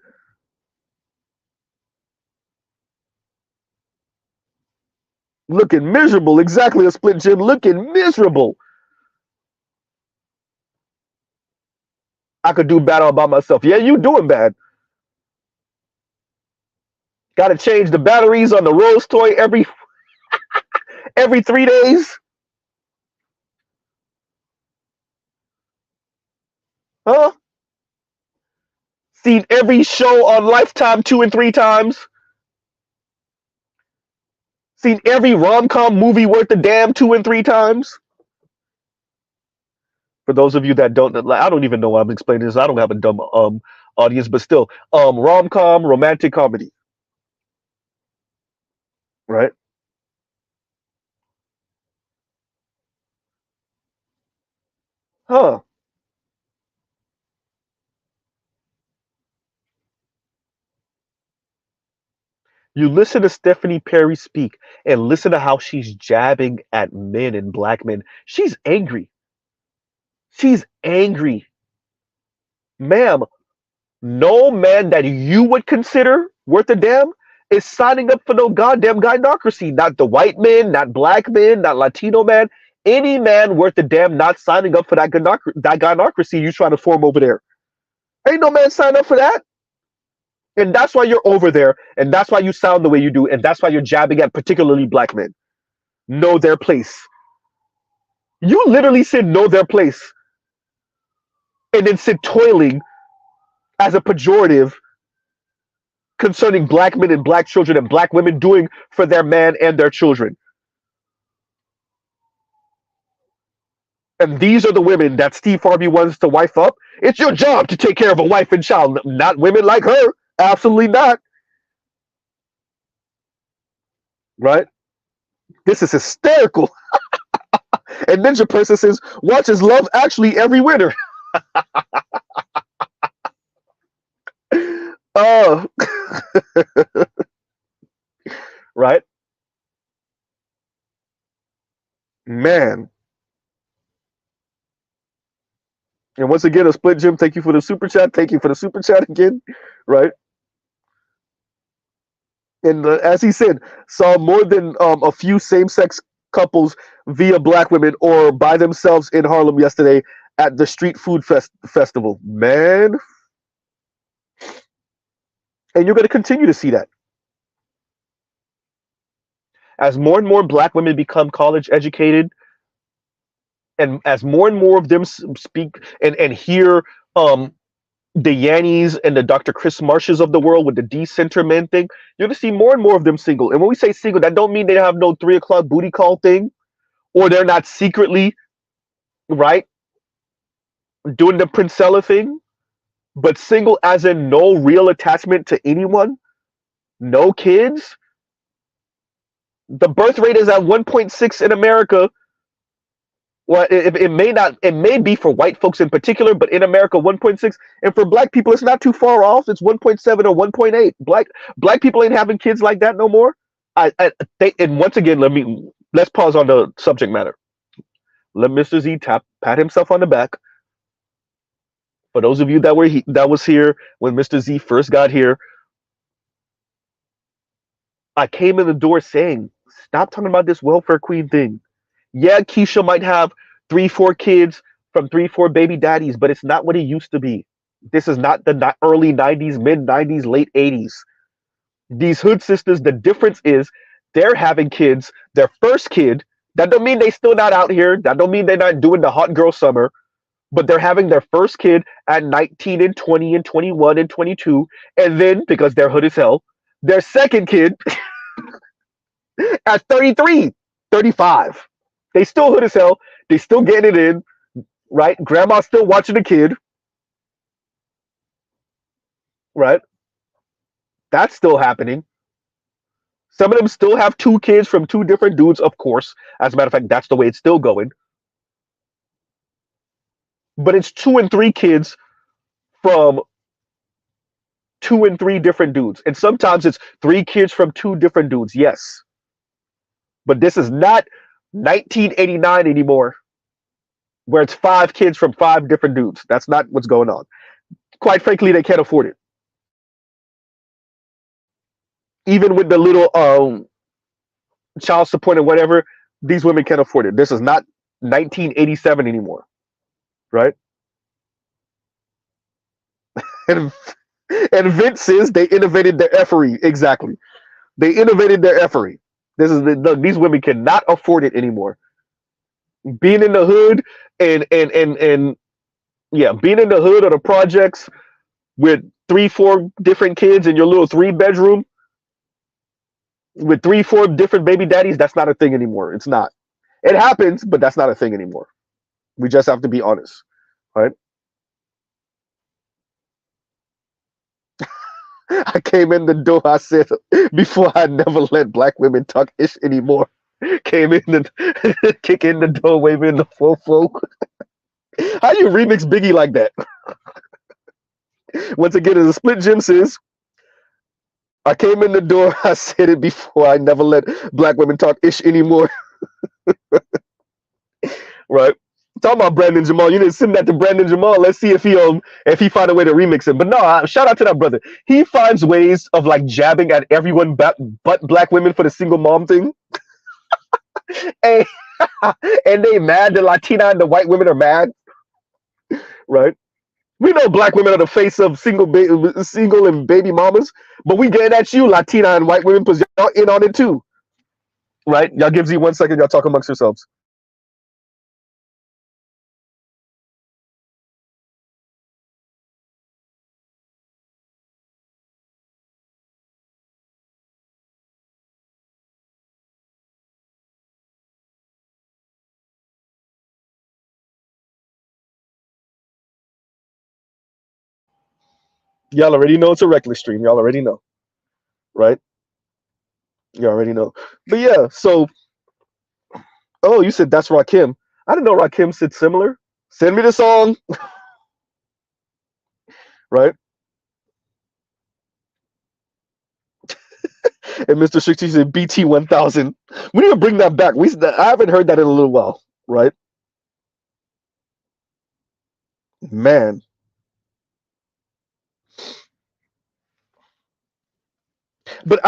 Looking miserable. Exactly, a split Jim. Looking miserable. I could do bad all by myself. Yeah, you doing bad. Got to change the batteries on the Rose toy every 3 days. Huh? Seen every show on Lifetime 2 and 3 times. Seen every rom-com movie worth a damn 2 and 3 times. For those of you that don't, I don't even know why I'm explaining this. I don't have a dumb audience, but still, rom-com, romantic comedy, right? Huh? You listen to Stephanie Perry speak and listen to how she's jabbing at men and black men. She's angry. She's angry, ma'am. No man that you would consider worth a damn is signing up for no goddamn gynocracy. Not the white men, not black men, not Latino man. Any man worth the damn not signing up for that gynocracy you trying to form over there. Ain't no man sign up for that. And that's why you're over there. And that's why you sound the way you do. And that's why you're jabbing at particularly black men. Know their place. You literally said know their place. And then sit toiling as a pejorative concerning black men and black children and black women doing for their man and their children. And these are the women that Steve Harvey wants to wife up. It's your job to take care of a wife and child, not women like her. Absolutely not. Right? This is hysterical. And Ninja Person says, watches Love Actually every winter. Oh. Right? Man. And once again, a split Jim, thank you for the super chat. Thank you for the super chat again. Right? And as he said, saw more than a few same-sex couples via black women or by themselves in Harlem yesterday at the street food festival. Man. And you're going to continue to see that. As more and more black women become college educated, and as more and more of them speak and hear the Yannies and the Dr. Chris Marshes of the world with the decenter men thing, you're going to see more and more of them single. And when we say single, that don't mean they have no 3 o'clock booty call thing, or they're not secretly, right, doing the Princella thing, but single as in no real attachment to anyone, no kids. The birth rate is at 1.6 in America. Well, it may not, it may be for white folks in particular, but in America, 1.6, and for black people, it's not too far off. It's 1.7 or 1.8. Black people ain't having kids like that no more. And once again, let's pause on the subject matter. Let Mr. Z pat himself on the back. For those of you that was here when Mr. Z first got here, I came in the door saying, stop talking about this welfare queen thing. Yeah, Keisha might have 3-4 kids from 3-4 baby daddies, but it's not what it used to be. This is not the early 90s, mid 90s, late 80s. These hood sisters, the difference is they're having kids, their first kid. That don't mean they still not out here. That don't mean they're not doing the hot girl summer, but they're having their first kid at 19 and 20 and 21 and 22. And then, because they're hood as hell, their second kid at 33, 35. They still hood as hell. They still getting it in, right? Grandma's still watching the kid, right? That's still happening. Some of them still have 2 kids from 2 different dudes, of course. As a matter of fact, that's the way it's still going. But it's 2 and 3 kids from 2 and 3 different dudes. And sometimes it's 3 kids from 2 different dudes, yes. But this is not 1989 anymore, where it's 5 kids from 5 different dudes. That's not what's going on. Quite frankly, they can't afford it. Even with the little child support and whatever, these women can't afford it. This is not 1987 anymore, right? And Vince says they innovated their effery. Exactly, they innovated their effery. These women cannot afford it anymore. Being in the hood and yeah, being in the hood or the projects with 3-4 different kids in your little 3-bedroom with 3-4 different baby daddies, that's not a thing anymore. It's not. It happens, but that's not a thing anymore. We just have to be honest, right? I came in the door. I said, before I never let black women talk ish anymore. Came in the kick in the door, waving the fofo. How you remix Biggie like that? Once again, as a split Jim says, I came in the door. I said it before. I never let black women talk ish anymore. Right? Talking about Brandon Jamal, you didn't send that to Brandon Jamal. Let's see if he find a way to remix it. But no, shout out to that brother. He finds ways of like jabbing at everyone but black women for the single mom thing, and and they mad. The Latina and the white women are mad, right? We know black women are the face of single and baby mamas, but we getting at you, Latina and white women, because y'all in on it too, right? Y'all give Z 1 second. Y'all talk amongst yourselves. Y'all already know it's a reckless stream. Y'all already know, right? You already know. But yeah, so oh, you said that's Rakim. I didn't know Rakim said similar. Send me the song, right? And Mr. 60 said BT 1000. We need to bring that back. I haven't heard that in a little while, right? Man. But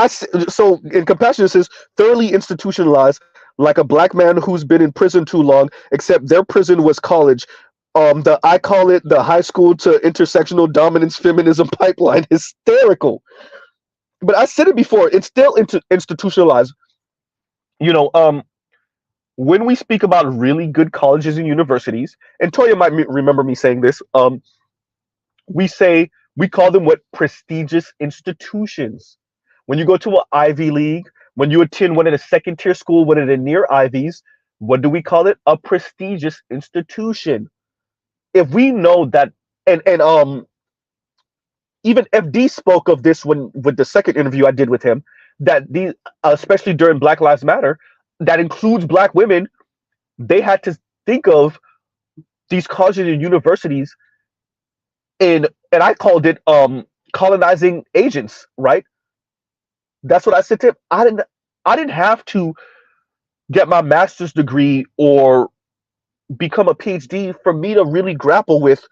so in compassion it says thoroughly institutionalized, like a black man who's been in prison too long, except their prison was college. I call it the high school to intersectional dominance feminism pipeline. Hysterical. But I said it before. It's still institutionalized. You know, when we speak about really good colleges and universities, and Toya might remember me saying this. We say we call them what prestigious institutions. When you go to an Ivy League, when you attend one of the second tier school, one of the near Ivies, what do we call it? A prestigious institution. If we know that, and even FD spoke of this when with the second interview I did with him, that these, especially during Black Lives Matter, that includes black women, they had to think of these colleges and universities and I called it colonizing agents, right? That's what I said to him. I didn't have to get my master's degree or become a PhD for me to really grapple with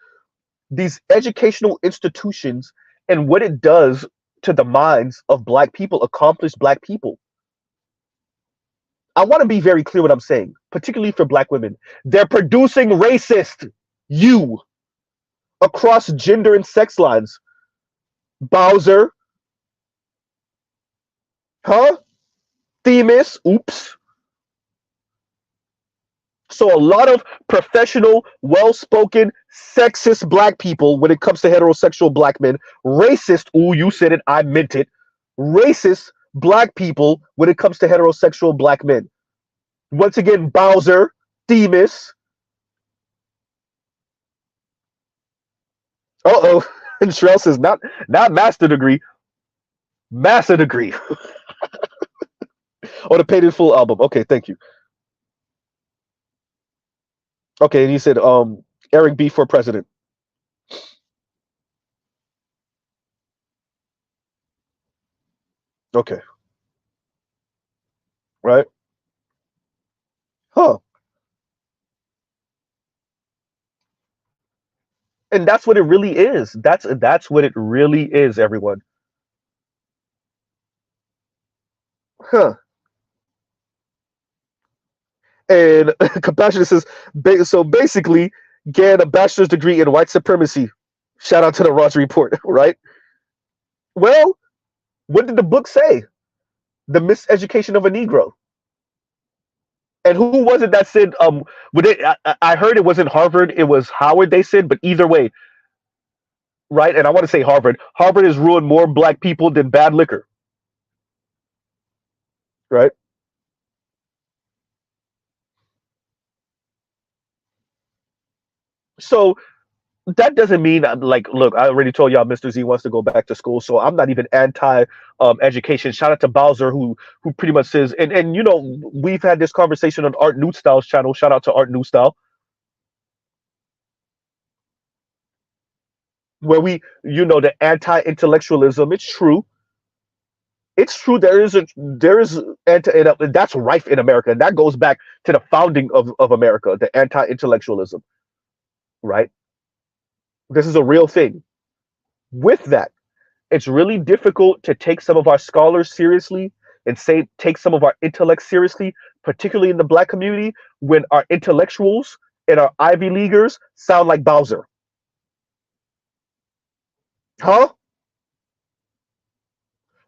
these educational institutions and what it does to the minds of black people, accomplished black people. I want to be very clear what I'm saying, particularly for black women. They're producing racist you across gender and sex lines. Bowser, huh? Themis, oops. So a lot of professional, well-spoken, sexist black people when it comes to heterosexual black men, racist, ooh, you said it, I meant it, racist black people when it comes to heterosexual black men. Once again, Bowser, Themis. Uh-oh. And Shrell says, not master degree, master degree. Oh, the Paid in Full album. Okay, thank you. Okay, and you said Eric B for president. Okay, right? Huh. And that's what it really is. That's what it really is, everyone. Huh. And Compassion says, so basically, get a bachelor's degree in white supremacy. Shout out to the Ross Report, right? Well, what did the book say? The miseducation of a Negro. And who was it that said? I heard it wasn't Harvard, it was Howard. They said, but either way, right? And I want to say Harvard. Harvard has ruined more black people than bad liquor, right? So that doesn't mean like look, I already told y'all Mr. Z wants to go back to school, so I'm not even anti education. Shout out to Bowser who pretty much says and you know we've had this conversation on Art New Style's channel. Shout out to Art New Style, where we, you know, the anti-intellectualism, it's true, It's true there is and that's rife in America, and that goes back to the founding of America, the anti-intellectualism, right? This is a real thing. With that, it's really difficult to take some of our scholars seriously and say take some of our intellects seriously, particularly in the black community, when our intellectuals and our Ivy Leaguers sound like Bowser. Huh?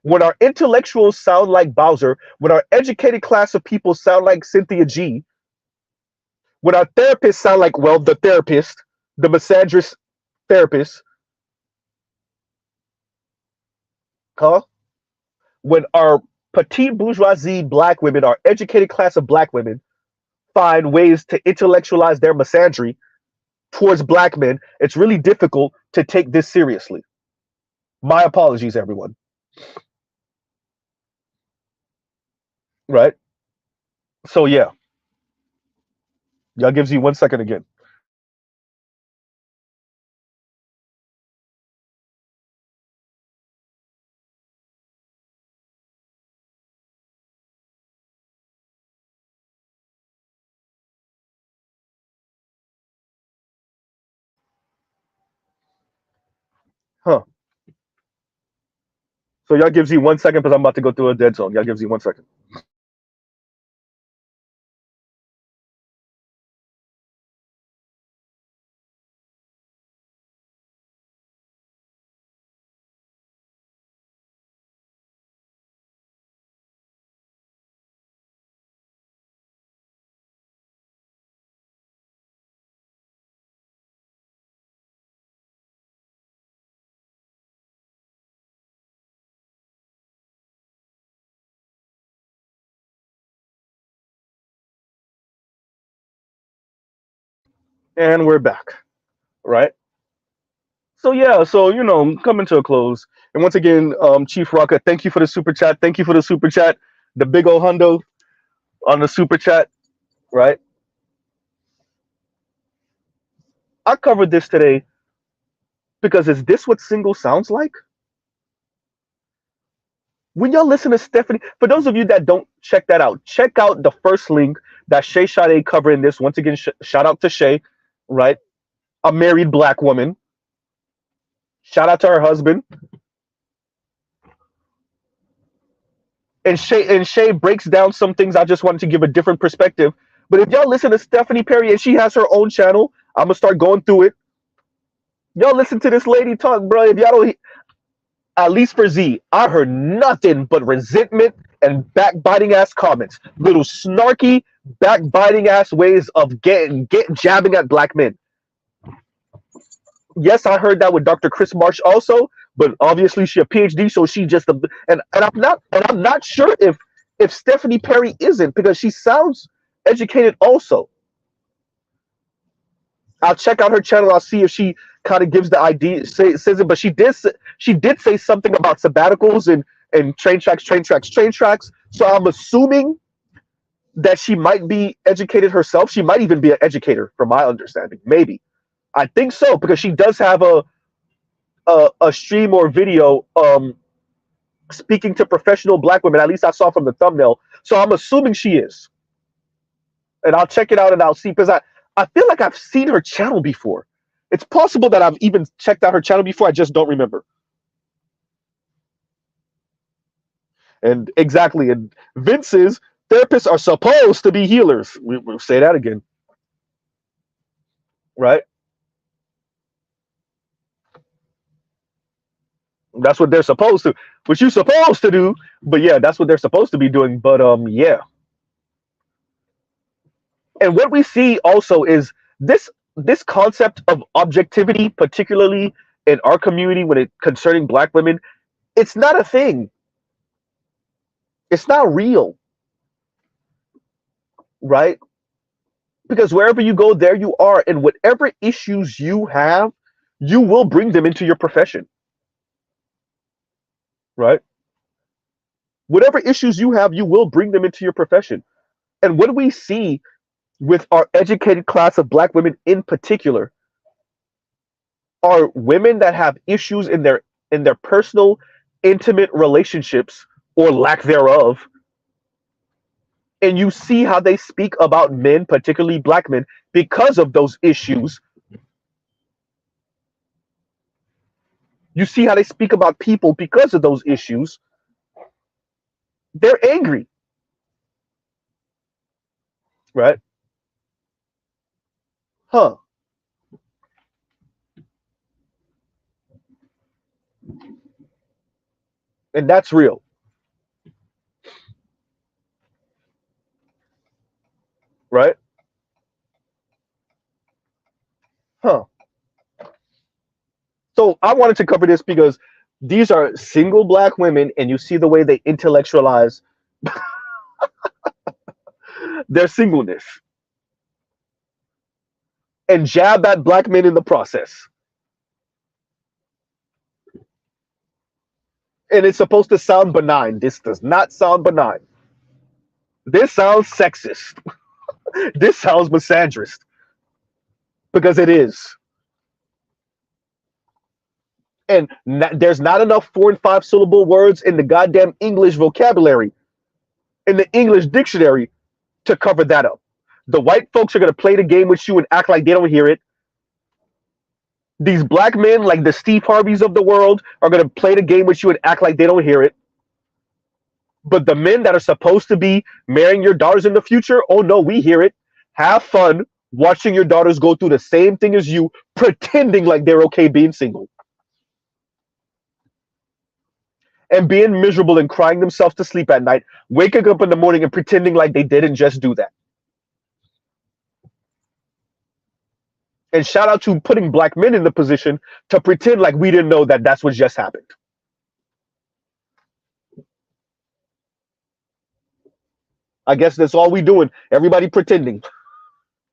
When our intellectuals sound like Bowser, when our educated class of people sound like Cynthia G, when our therapists sound like, well, the therapist, the misandrist therapist, huh? When our petite bourgeoisie black women, our educated class of black women, find ways to intellectualize their misandry towards black men, it's really difficult to take this seriously. My apologies, everyone. Right? So yeah, y'all gives you 1 second again. Huh. So y'all gives you 1 second because I'm about to go through a dead zone. Y'all gives you 1 second. And we're back. Right? So yeah, so coming to a close. And once again, Chief Rocket, thank you for the super chat. Thank you for the super chat. The big old hundo on the super chat, right? I covered this today because is this what single sounds like? When y'all listen to Stephanie, for those of you that don't check that out, check out the first link that Shay Sade covering this. Once again, shout out to Shay, right? A married black woman. Shout out to her husband. And Shay breaks down some things. I just wanted to give a different perspective. But if y'all listen to Stephanie Perry and she has her own channel, I'm gonna start going through it. Y'all listen to this lady talk, bro. If y'all don't, at least for Z, I heard nothing but resentment and backbiting ass comments. Little snarky, backbiting ass ways of get jabbing at black men. Yes, I heard that with Dr. Chris Marsh also, but obviously she a PhD, so she just and I'm not sure if Stephanie Perry isn't because she sounds educated also. I'll check out her channel. I'll see if she kind of gives the idea, says it. But she did say something about sabbaticals and train tracks. So I'm assuming that she might be educated herself. She might even be an educator, from my understanding. Maybe I think so because she does have a stream or video speaking to professional black women. At least I saw from the thumbnail. So I'm assuming she is, and I'll check it out and I'll see because I feel like I've seen her channel before. It's possible that I've even checked out her channel before. I just don't remember. And exactly, and Vince's therapists are supposed to be healers. We'll say that again, right? That's what they're supposed to, what you're supposed to do. But yeah, that's what they're supposed to be doing. But yeah, and what we see also is this concept of objectivity, particularly in our community when it concerning black women, it's not a thing. It's not real, right? Because wherever you go, there you are, and whatever issues you have, you will bring them into your profession, right? Whatever issues you have, you will bring them into your profession. And what we see with our educated class of black women in particular are women that have issues in their personal intimate relationships or lack thereof, and you see how they speak about men, particularly black men, because of those issues. You see how they speak about people because of those issues. They're angry, right? Huh. And that's real, right? Huh. So I wanted to cover this because these are single black women, and you see the way they intellectualize their singleness and jab at black men in the process. And it's supposed to sound benign. This does not sound benign. This sounds sexist. This sounds misandrist because it is. And there's not enough 4 and 5 syllable words in the goddamn English vocabulary, in the English dictionary, to cover that up. The white folks are going to play the game with you and act like they don't hear it. These black men, like the Steve Harveys of the world, are going to play the game with you and act like they don't hear it. But the men that are supposed to be marrying your daughters in the future, oh no, we hear it. Have fun watching your daughters go through the same thing as you, pretending like they're okay being single. And being miserable and crying themselves to sleep at night, waking up in the morning and pretending like they didn't just do that. And shout out to putting black men in the position to pretend like we didn't know that that's what just happened. I guess that's all we doing. Everybody pretending,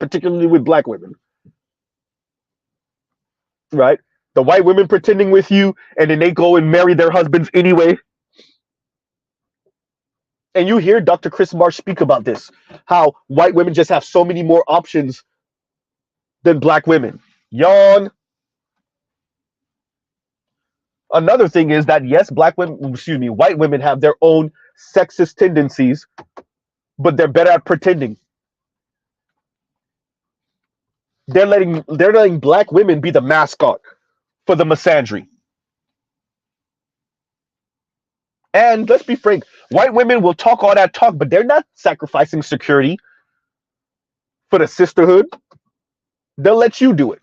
particularly with black women. Right? The white women pretending with you, and then they go and marry their husbands anyway. And you hear Dr. Chris Marsh speak about this, how white women just have so many more options than black women. Yawn. Another thing is that yes, white women have their own sexist tendencies, but they're better at pretending. They're letting black women be the mascot for the misandry. And let's be frank, white women will talk all that talk, but they're not sacrificing security for the sisterhood. They'll let you do it.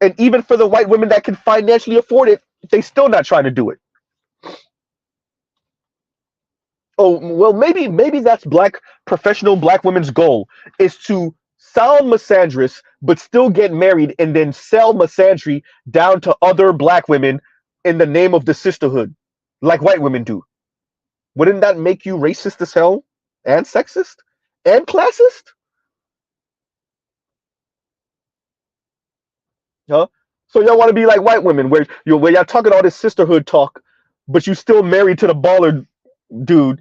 And even for the white women that can financially afford it, they still not trying to do it. Oh, well, maybe that's professional black women's goal, is to sound misandrous but still get married and then sell misandry down to other black women in the name of the sisterhood, like white women do. Wouldn't that make you racist as hell and sexist and classist? Huh? So y'all want to be like white women, where y'all talking all this sisterhood talk, but you still married to the baller dude,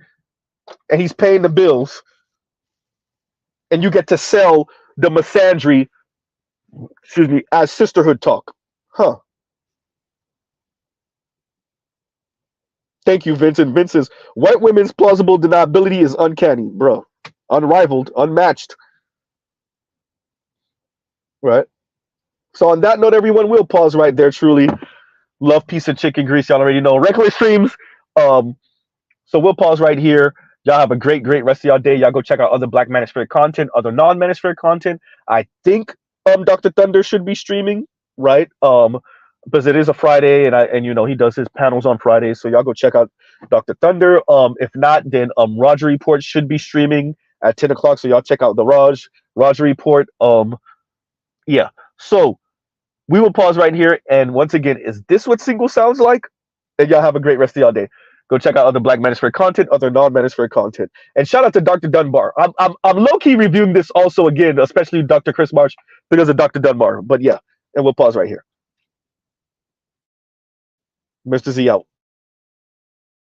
and he's paying the bills, and you get to sell the misandry, as sisterhood talk, huh? Thank you, Vincent. Vincent, white women's plausible deniability is uncanny, bro, unrivaled, unmatched, right? So on that note, everyone, we'll pause right there. Truly, love, peace, and chicken grease. Y'all already know. Regular streams. So we'll pause right here. Y'all have a great rest of y'all day. Y'all go check out other Black Manosphere content, other non-Manosphere content. I think Dr. Thunder should be streaming, right? Because it is a Friday, and he does his panels on Fridays. So y'all go check out Dr. Thunder. If not, then Roger Report should be streaming at 10 o'clock. So y'all check out the Roger Report. Yeah. So we will pause right here. And once again, is this what single sounds like? And y'all have a great rest of y'all day. Go check out other Black Manosphere content, other non-Manosphere content. And shout out to Dr. Dunbar. I'm low-key reviewing this also again, especially Dr. Chris Marsh, because of Dr. Dunbar. But yeah, and we'll pause right here. Mr. Z out.